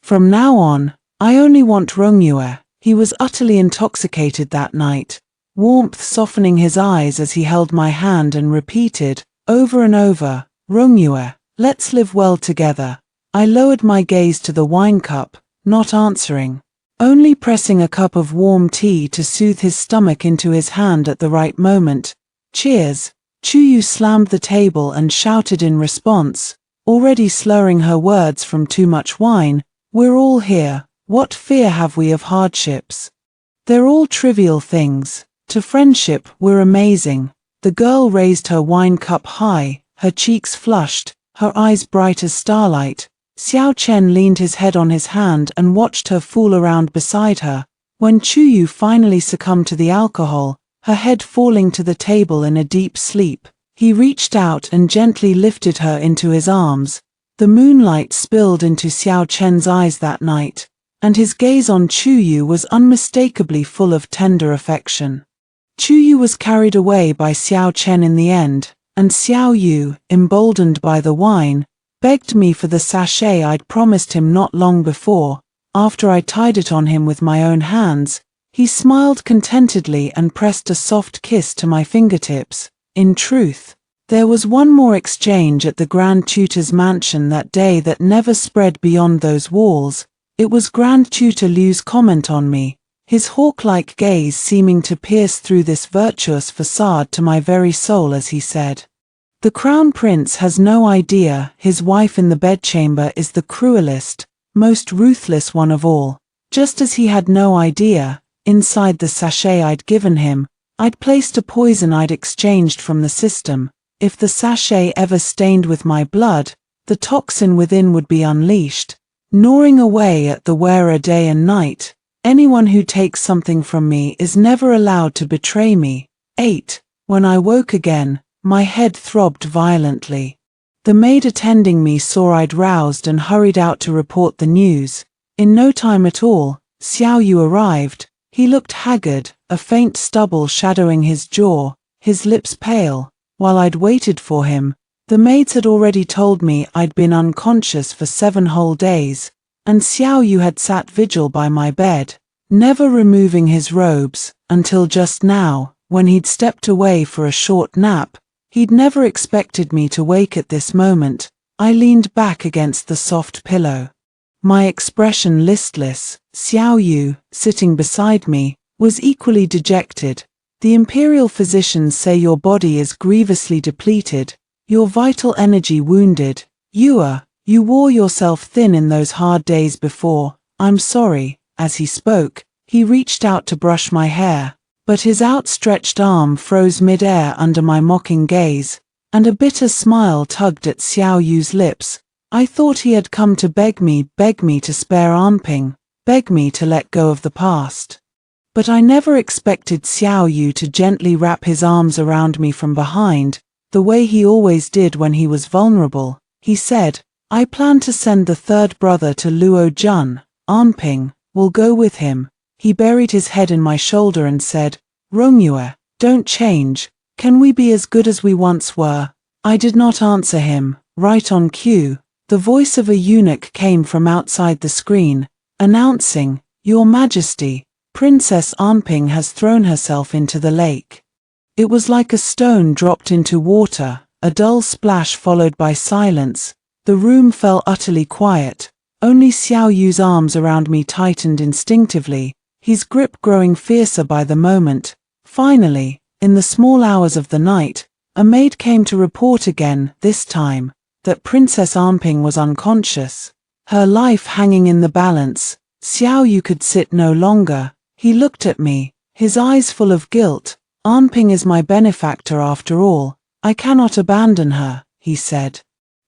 From now on, I only want Rongyue." He was utterly intoxicated that night, warmth softening his eyes as he held my hand and repeated, over and over, "Rongyue, let's live well together." I lowered my gaze to the wine cup, not answering, only pressing a cup of warm tea to soothe his stomach into his hand at the right moment. "Cheers." Chuyu slammed the table and shouted in response, already slurring her words from too much wine, "We're all here. What fear have we of hardships? They're all trivial things. To friendship, we're amazing." The girl raised her wine cup high, her cheeks flushed, her eyes bright as starlight. Xiao Chen leaned his head on his hand and watched her fool around beside her. When Chuyu finally succumbed to the alcohol, her head falling to the table in a deep sleep, he reached out and gently lifted her into his arms. The moonlight spilled into Xiao Chen's eyes that night, and his gaze on Chuyu was unmistakably full of tender affection. Chuyu was carried away by Xiao Chen in the end, and Xiao Yu, emboldened by the wine, begged me for the sachet I'd promised him not long before. After I tied it on him with my own hands, he smiled contentedly and pressed a soft kiss to my fingertips. In truth, there was one more exchange at the Grand Tutor's mansion that day that never spread beyond those walls. It was Grand Tutor Liu's comment on me, his hawk-like gaze seeming to pierce through this virtuous facade to my very soul as he said, "The Crown Prince has no idea his wife in the bedchamber is the cruelest, most ruthless one of all." Just as he had no idea, inside the sachet I'd given him, I'd placed a poison I'd exchanged from the system. If the sachet ever stained with my blood, the toxin within would be unleashed, gnawing away at the wearer day and night. Anyone who takes something from me is never allowed to betray me. 8. When I woke again, my head throbbed violently. The maid attending me saw I'd roused and hurried out to report the news. In no time at all, Xiao Yu arrived. He looked haggard, a faint stubble shadowing his jaw, his lips pale. While I'd waited for him, the maids had already told me I'd been unconscious for 7 whole days, and Xiao Yu had sat vigil by my bed, never removing his robes, until just now, when he'd stepped away for a short nap. He'd never expected me to wake at this moment. I leaned back against the soft pillow, my expression listless. Xiao Yu, sitting beside me, was equally dejected. "The imperial physicians say your body is grievously depleted, your vital energy wounded. You wore yourself thin in those hard days before. I'm sorry." As he spoke, he reached out to brush my hair, but his outstretched arm froze mid-air under my mocking gaze, and a bitter smile tugged at Xiao Yu's lips. I thought he had come to beg me to spare Anping, beg me to let go of the past. But I never expected Xiao Yu to gently wrap his arms around me from behind, the way he always did when he was vulnerable. He said, "I plan to send the third brother to Luo Jun. Anping will go with him." He buried his head in my shoulder and said, "Rongyue, don't change. Can we be as good as we once were?" I did not answer him. Right on cue, the voice of a eunuch came from outside the screen, announcing, "Your Majesty, Princess Anping has thrown herself into the lake." It was like a stone dropped into water, a dull splash followed by silence. The room fell utterly quiet. Only Xiao Yu's arms around me tightened instinctively, his grip growing fiercer by the moment. Finally, in the small hours of the night, a maid came to report again, this time, that Princess Anping was unconscious, her life hanging in the balance. Xiao Yu could sit no longer. He looked at me, his eyes full of guilt. "Anping is my benefactor after all. I cannot abandon her," he said.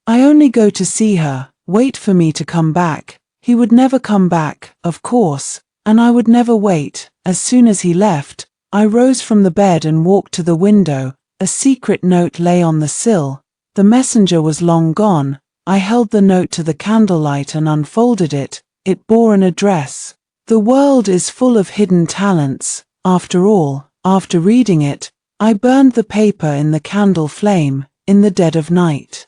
"I only go to see her, wait for me to come back." He would never come back, of course, and I would never wait. As soon as he left, I rose from the bed and walked to the window. A secret note lay on the sill. The messenger was long gone. I held the note to the candlelight and unfolded it. It bore an address. The world is full of hidden talents. After all, after reading it, I burned the paper in the candle flame, in the dead of night.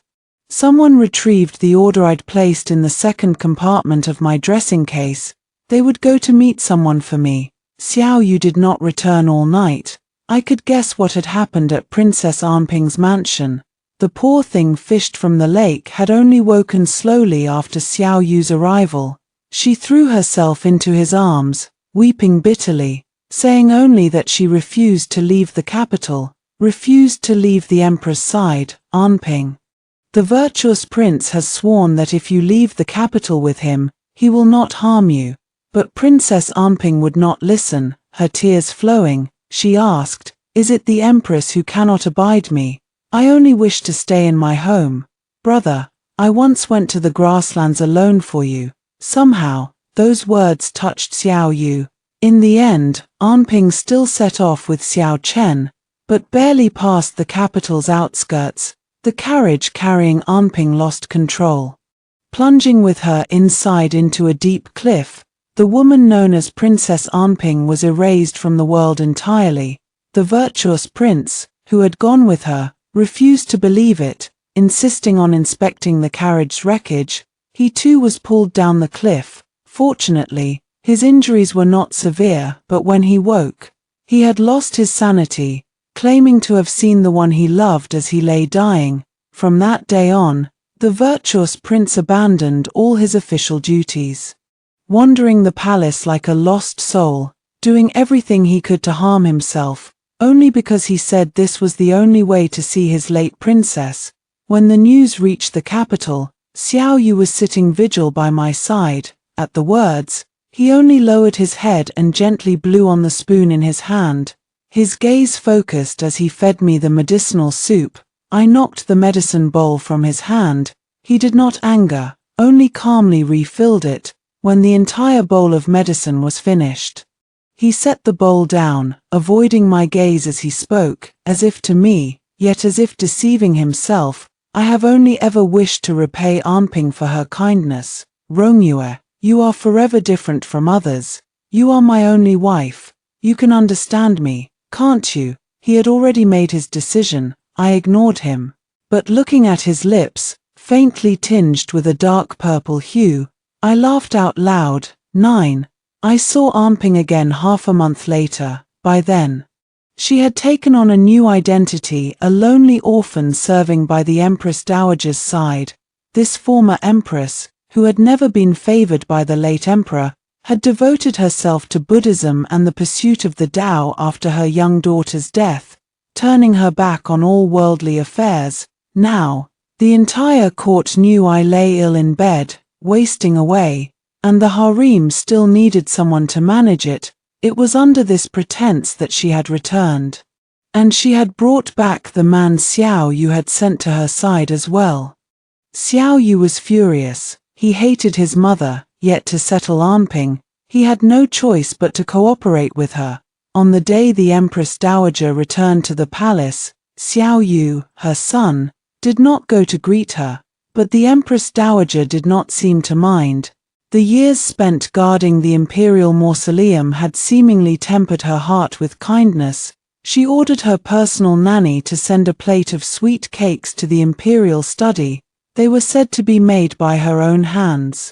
Someone retrieved the order I'd placed in the second compartment of my dressing case. They would go to meet someone for me. Xiao Yu did not return all night. I could guess what had happened at Princess Anping's mansion. The poor thing fished from the lake had only woken slowly after Xiao Yu's arrival. She threw herself into his arms, weeping bitterly, saying only that she refused to leave the capital, refused to leave the emperor's side, Anping. The virtuous prince has sworn that if you leave the capital with him, he will not harm you. But Princess Anping would not listen, her tears flowing. She asked, "Is it the empress who cannot abide me? I only wish to stay in my home. Brother, I once went to the grasslands alone for you." Somehow, those words touched Xiao Yu. In the end, Anping still set off with Xiao Chen, but barely past the capital's outskirts, the carriage carrying Anping lost control. Plunging with her inside into a deep cliff, the woman known as Princess Anping was erased from the world entirely. The virtuous prince, who had gone with her, refused to believe it, insisting on inspecting the carriage's wreckage. He too was pulled down the cliff. Fortunately, his injuries were not severe, but when he woke, he had lost his sanity, claiming to have seen the one he loved as he lay dying. From that day on, the virtuous prince abandoned all his official duties, wandering the palace like a lost soul, doing everything he could to harm himself, only because he said this was the only way to see his late princess. When the news reached the capital, Xiao Yu was sitting vigil by my side. At the words, he only lowered his head and gently blew on the spoon in his hand. His gaze focused as he fed me the medicinal soup. I knocked the medicine bowl from his hand. He did not anger, only calmly refilled it. When the entire bowl of medicine was finished, he set the bowl down, avoiding my gaze as he spoke, as if to me, yet as if deceiving himself. "I have only ever wished to repay Anping for her kindness. Rongyue, you are forever different from others. You are my only wife. You can understand me, can't you?" He had already made his decision. I ignored him. But looking at his lips, faintly tinged with a dark purple hue, I laughed out loud. 9. I saw Anping again half a month later. By then, she had taken on a new identity, a lonely orphan serving by the Empress Dowager's side. This former empress, who had never been favored by the late emperor, had devoted herself to Buddhism and the pursuit of the Tao after her young daughter's death, turning her back on all worldly affairs. Now, the entire court knew I lay ill in bed, wasting away, and the harem still needed someone to manage it. It was under this pretense that she had returned. And she had brought back the man Xiao Yu had sent to her side as well. Xiao Yu was furious. He hated his mother, yet to settle Anping, he had no choice but to cooperate with her. On the day the Empress Dowager returned to the palace, Xiao Yu, her son, did not go to greet her, but the Empress Dowager did not seem to mind. The years spent guarding the imperial mausoleum had seemingly tempered her heart with kindness. She ordered her personal nanny to send a plate of sweet cakes to the imperial study. They were said to be made by her own hands,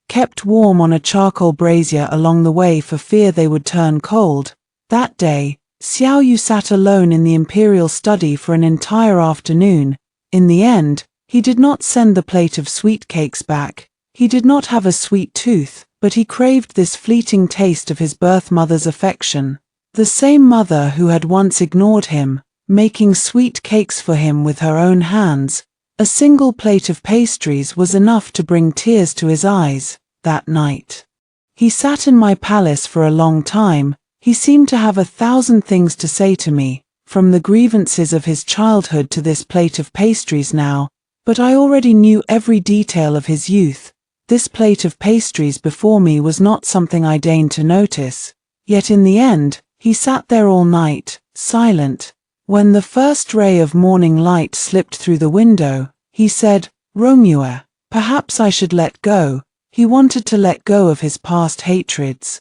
kept warm on a charcoal brazier along the way for fear they would turn cold. That day, Xiao Yu sat alone in the imperial study for an entire afternoon. In the end, he did not send the plate of sweet cakes back. He did not have a sweet tooth, but he craved this fleeting taste of his birth mother's affection. The same mother who had once ignored him, making sweet cakes for him with her own hands. A single plate of pastries was enough to bring tears to his eyes. That night, he sat in my palace for a long time. He seemed to have 1,000 things to say to me, from the grievances of his childhood to this plate of pastries now, but I already knew every detail of his youth. This plate of pastries before me was not something I deigned to notice. Yet in the end, he sat there all night, silent, When the first ray of morning light slipped through the window, he said, "Romeo, perhaps I should let go." He wanted to let go of his past hatreds,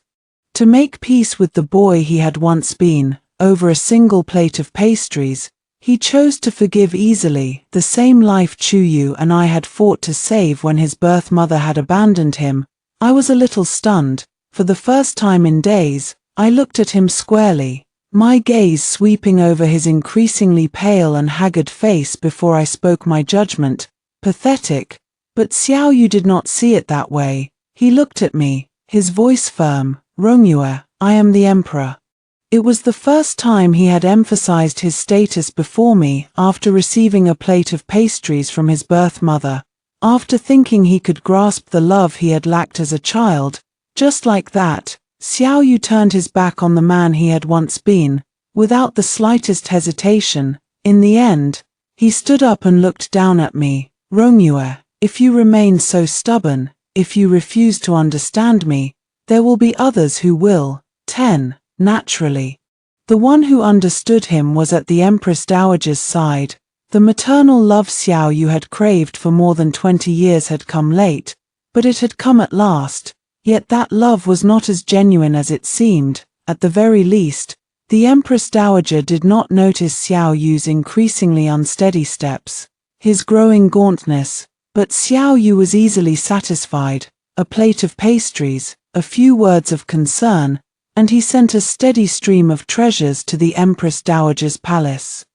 to make peace with the boy he had once been. Over a single plate of pastries, he chose to forgive easily, the same life Chuyu and I had fought to save when his birth mother had abandoned him. I was a little stunned. For the first time in days, I looked at him squarely, my gaze sweeping over his increasingly pale and haggard face before I spoke my judgment. Pathetic. But Xiaoyu did not see it that way. He looked at me, his voice firm. "Romeo, I am the emperor." It was the first time he had emphasized his status before me after receiving a plate of pastries from his birth mother, after thinking he could grasp the love he had lacked as a child. Just like that, Xiaoyu turned his back on the man he had once been, without the slightest hesitation. In the end, he stood up and looked down at me. "Romeo, if you remain so stubborn, if you refuse to understand me, there will be others who will." 10. Naturally. The one who understood him was at the Empress Dowager's side. The maternal love Xiaoyu had craved for more than 20 years had come late, but it had come at last. Yet that love was not as genuine as it seemed. At the very least, the Empress Dowager did not notice Xiaoyu's increasingly unsteady steps, his growing gauntness, but Xiaoyu was easily satisfied. A plate of pastries, a few words of concern, and he sent a steady stream of treasures to the Empress Dowager's palace.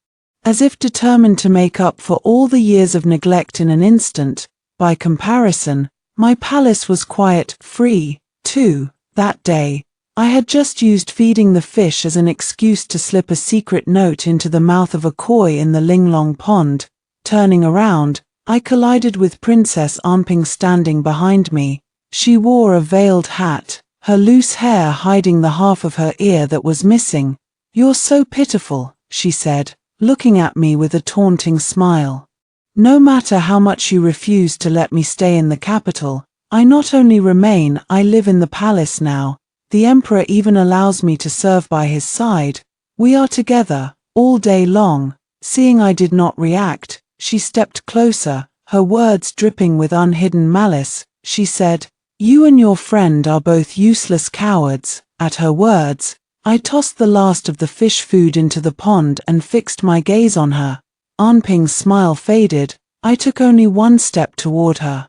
As if determined to make up for all the years of neglect in an instant, by comparison, my palace was quiet, free, too. That day, I had just used feeding the fish as an excuse to slip a secret note into the mouth of a koi in the Linglong pond. Turning around, I collided with Princess Anping standing behind me. She wore a veiled hat, her loose hair hiding the half of her ear that was missing. "You're so pitiful," she said, looking at me with a taunting smile. "No matter how much you refuse to let me stay in the capital, I not only remain, I live in the palace now. The emperor even allows me to serve by his side. We are together, all day long." Seeing I did not react, she stepped closer, her words dripping with unhidden malice. She said, "You and your friend are both useless cowards." At her words, I tossed the last of the fish food into the pond and fixed my gaze on her. Anping's smile faded. I took only one step toward her.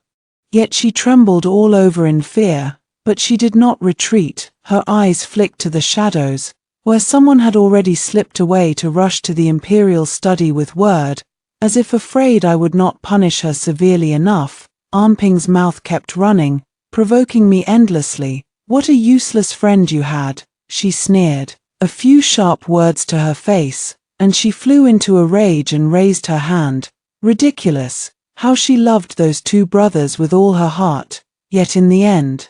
Yet she trembled all over in fear, but she did not retreat. Her eyes flicked to the shadows, where someone had already slipped away to rush to the imperial study with word, as if afraid I would not punish her severely enough. Anping's mouth kept running, provoking me endlessly. "What a useless friend you had," she sneered. A few sharp words to her face, and she flew into a rage and raised her hand. Ridiculous, how she loved those two brothers with all her heart. Yet in the end,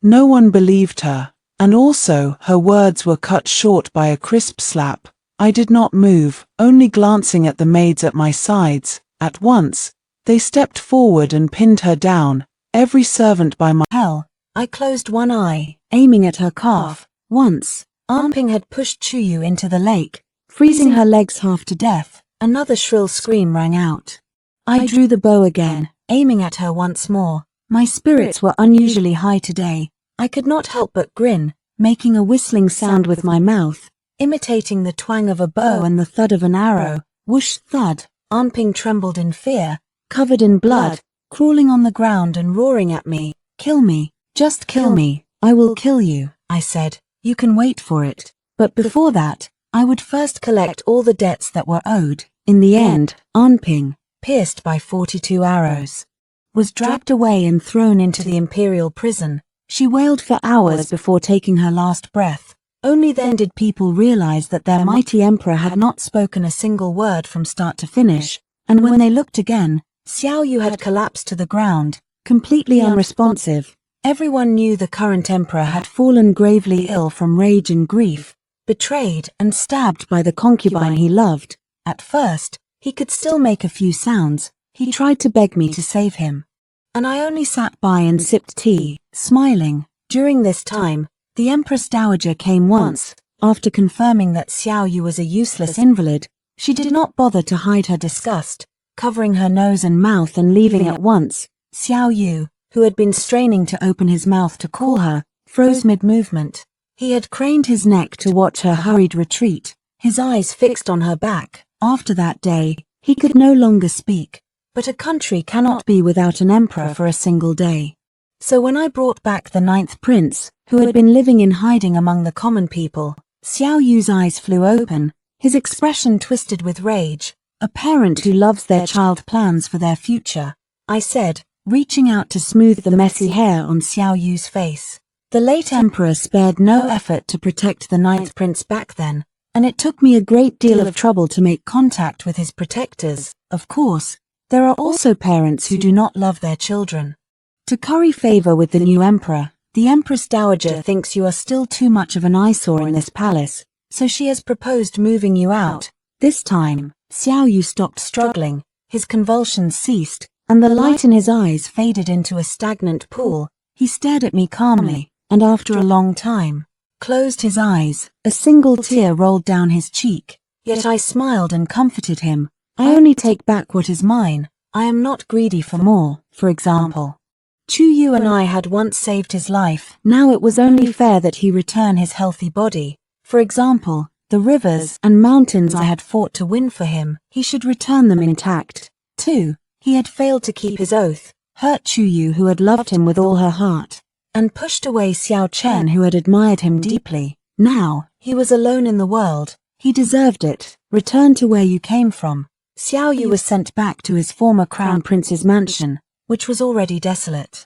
no one believed her, and also her words were cut short by a crisp slap. I did not move, only glancing at the maids at my sides. At once, they stepped forward and pinned her down, every servant by my hell. I closed one eye, aiming at her calf. Once, Anping had pushed Chuyu into the lake, freezing her legs half to death. Another shrill scream rang out. I drew the bow again, aiming at her once more. My spirits were unusually high today. I could not help but grin, making a whistling sound with my mouth, imitating the twang of a bow and the thud of an arrow. Whoosh, thud. Anping trembled in fear, covered in blood, crawling on the ground and roaring at me. "Kill me, just kill me. I will kill you," I said. "You can wait for it. But before that, I would first collect all the debts that were owed." In the end, Anping, pierced by 42 arrows, was dragged away and thrown into the imperial prison. She wailed for hours before taking her last breath. Only then did people realize that their mighty emperor had not spoken a single word from start to finish, and when they looked again, Xiaoyu had collapsed to the ground, completely unresponsive. Everyone knew the current emperor had fallen gravely ill from rage and grief, betrayed and stabbed by the concubine he loved. At first, he could still make a few sounds. He tried to beg me to save him, and I only sat by and sipped tea, smiling. During this time, the Empress Dowager came once. After confirming that Xiaoyu was a useless invalid, She did not bother to hide her disgust, covering her nose and mouth and leaving at once. Xiao Yu, who had been straining to open his mouth to call her, froze mid-movement. He had craned his neck to watch her hurried retreat, his eyes fixed on her back. After that day, he could no longer speak. But a country cannot be without an emperor for a single day. So when I brought back the 9th prince, who had been living in hiding among the common people, Xiao Yu's eyes flew open, his expression twisted with rage. A parent who loves their child plans for their future, I said, reaching out to smooth the messy hair on Xiao Yu's face. The late emperor spared no effort to protect the 9th prince back then, and it took me a great deal of trouble to make contact with his protectors. Of course, there are also parents who do not love their children. To curry favor with the new emperor, the Empress Dowager thinks you are still too much of an eyesore in this palace, so she has proposed moving you out. This time, Xiao Yu stopped struggling, his convulsions ceased, and the light in his eyes faded into a stagnant pool. He stared at me calmly, and after a long time, closed his eyes. A single tear rolled down his cheek, yet I smiled and comforted him. I only take back what is mine. I am not greedy for more. For example, Chu Yu and I had once saved his life. Now it was only fair that he return his healthy body. For example, the rivers and mountains I had fought to win for him, he should return them intact. 2. He had failed to keep his oath, hurt Chu Yu who had loved him with all her heart, and pushed away Xiao Chen who had admired him deeply. Now, he was alone in the world. He deserved it. Return to where you came from. Xiao Yu was sent back to his former crown prince's mansion, which was already desolate.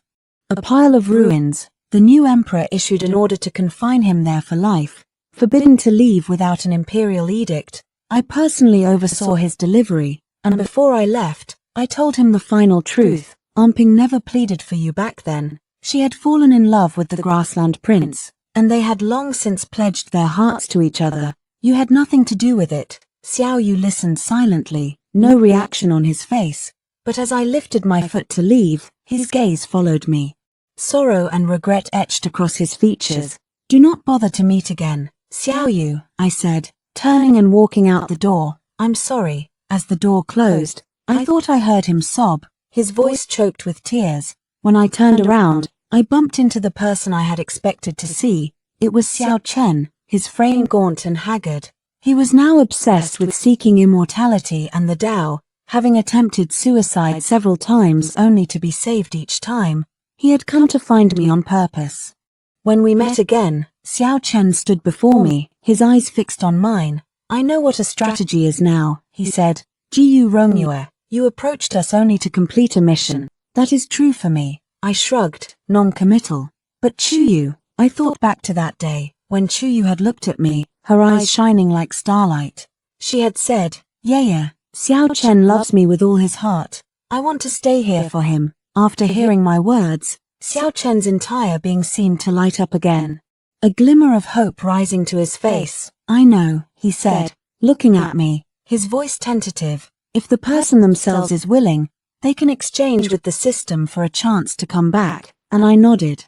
A pile of ruins. The new emperor issued an order to confine him there for life, forbidden to leave without an imperial edict. I personally oversaw his delivery, and before I left, I told him the final truth. Amping never pleaded for you back then. She had fallen in love with the grassland prince, and they had long since pledged their hearts to each other. You had nothing to do with it. Xiao Yu listened silently, no reaction on his face, but as I lifted my foot to leave, his gaze followed me. Sorrow and regret etched across his features. Do not bother to meet again, Xiao Yu, I said, turning and walking out the door. I'm sorry. As the door closed, I thought I heard him sob, his voice choked with tears. When I turned around, I bumped into the person I had expected to see. It was Xiao Chen, his frame gaunt and haggard. He was now obsessed with seeking immortality and the Tao, having attempted suicide several times only to be saved each time. He had come to find me on purpose. When we met again, Xiao Chen stood before me, his eyes fixed on mine. I know what a strategy is now, he said. Jiyu Romue, you approached us only to complete a mission. That is true for me. I shrugged, non-committal. But Chuyu, I thought back to that day, when Chuyu had looked at me, her eyes shining like starlight. She had said, yeah, Xiao Chen loves me with all his heart. I want to stay here for him. After hearing my words, Xiao Chen's entire being seemed to light up again. A glimmer of hope rising to his face. I know, he said, looking at me, his voice tentative. If the person themselves is willing, they can exchange with the system for a chance to come back, and I nodded.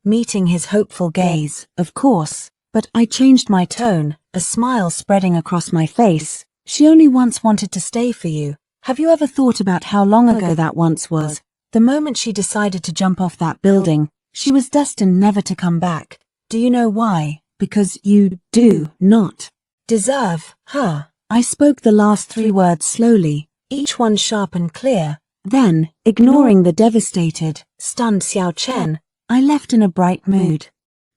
Meeting his hopeful gaze, of course, but I changed my tone, a smile spreading across my face. She only once wanted to stay for you. Have you ever thought about how long ago that once was? The moment she decided to jump off that building, she was destined never to come back. Do you know why? Because you do not deserve her. I spoke the last 3 words slowly, each one sharp and clear. Then, ignoring the devastated, stunned Xiao Chen, I left in a bright mood.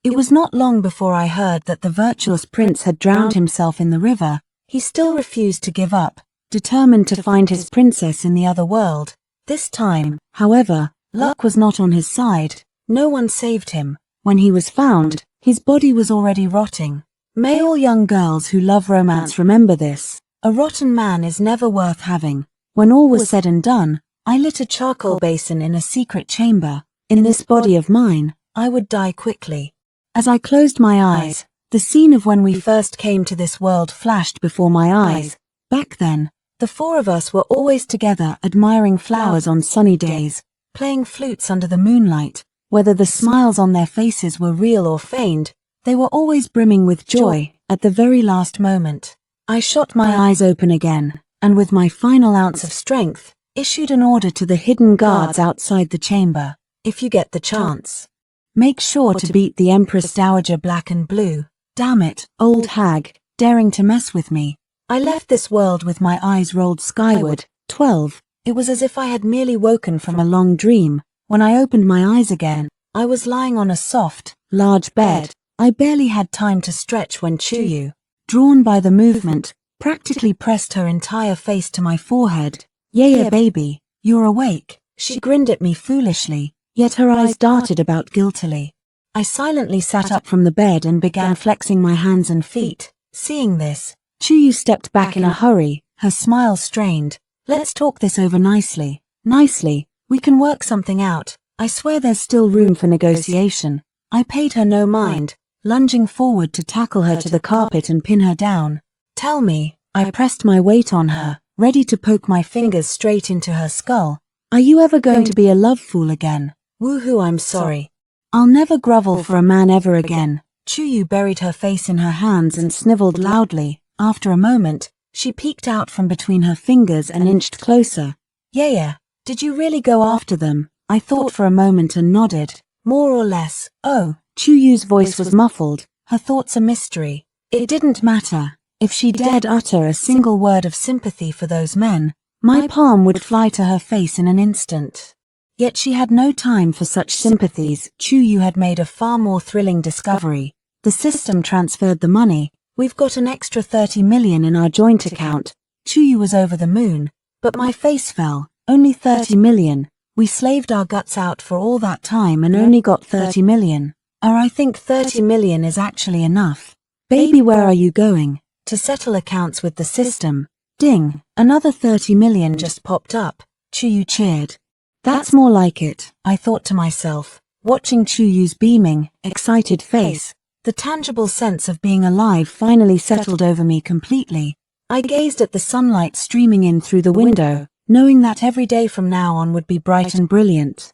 It was not long before I heard that the virtuous prince had drowned himself in the river. He still refused to give up, determined to find his princess in the other world. This time, however, luck was not on his side. No one saved him. When he was found, his body was already rotting. May all young girls who love romance remember this. A rotten man is never worth having. When all was said and done, I lit a charcoal basin in a secret chamber. In this body of mine, I would die quickly. As I closed my eyes, the scene of when we first came to this world flashed before my eyes. Back then, the 4 of us were always together admiring flowers on sunny days, playing flutes under the moonlight. Whether the smiles on their faces were real or feigned, they were always brimming with joy at the very last moment. I shot my eyes open again, and with my final ounce of strength, issued an order to the hidden guards outside the chamber. If you get the chance, make sure to beat the Empress Dowager black and blue. Damn it, old hag, daring to mess with me. I left this world with my eyes rolled skyward. 12. It was as if I had merely woken from a long dream. When I opened my eyes again, I was lying on a soft, large bed. I barely had time to stretch when Chuyu, drawn by the movement, practically pressed her entire face to my forehead. Yeah, baby, you're awake. She grinned at me foolishly, yet her eyes darted about guiltily. I silently sat up from the bed and began flexing my hands and feet. Seeing this, Chuyu stepped back in a hurry, her smile strained. Let's talk this over nicely. Nicely, we can work something out. I swear there's still room for negotiation. I paid her no mind, lunging forward to tackle her to the carpet and pin her down. Tell me, I pressed my weight on her, ready to poke my fingers straight into her skull. Are you ever going to be a love fool again? Woohoo, I'm sorry. I'll never grovel for a man ever again. Chuyu buried her face in her hands and sniveled loudly. After a moment, she peeked out from between her fingers and inched closer. Yeah, did you really go after them? I thought for a moment and nodded. More or less. Oh, Chuyu's voice was muffled, her thoughts a mystery. It didn't matter. If she dared utter a single word of sympathy for those men, my palm would fly to her face in an instant. Yet she had no time for such sympathies. Chuyu had made a far more thrilling discovery. The system transferred the money. We've got an extra 30 million in our joint account. Chuyu was over the moon, but my face fell. Only 30 million. We slaved our guts out for all that time and only got 30 million. Or I think 30 million is actually enough. Baby, where are you going? To settle accounts with the system. Ding, another 30 million just popped up. Chuyu cheered. That's more like it, I thought to myself, watching Chuyu's beaming, excited face. The tangible sense of being alive finally settled over me completely. I gazed at the sunlight streaming in through the window, knowing that every day from now on would be bright and brilliant.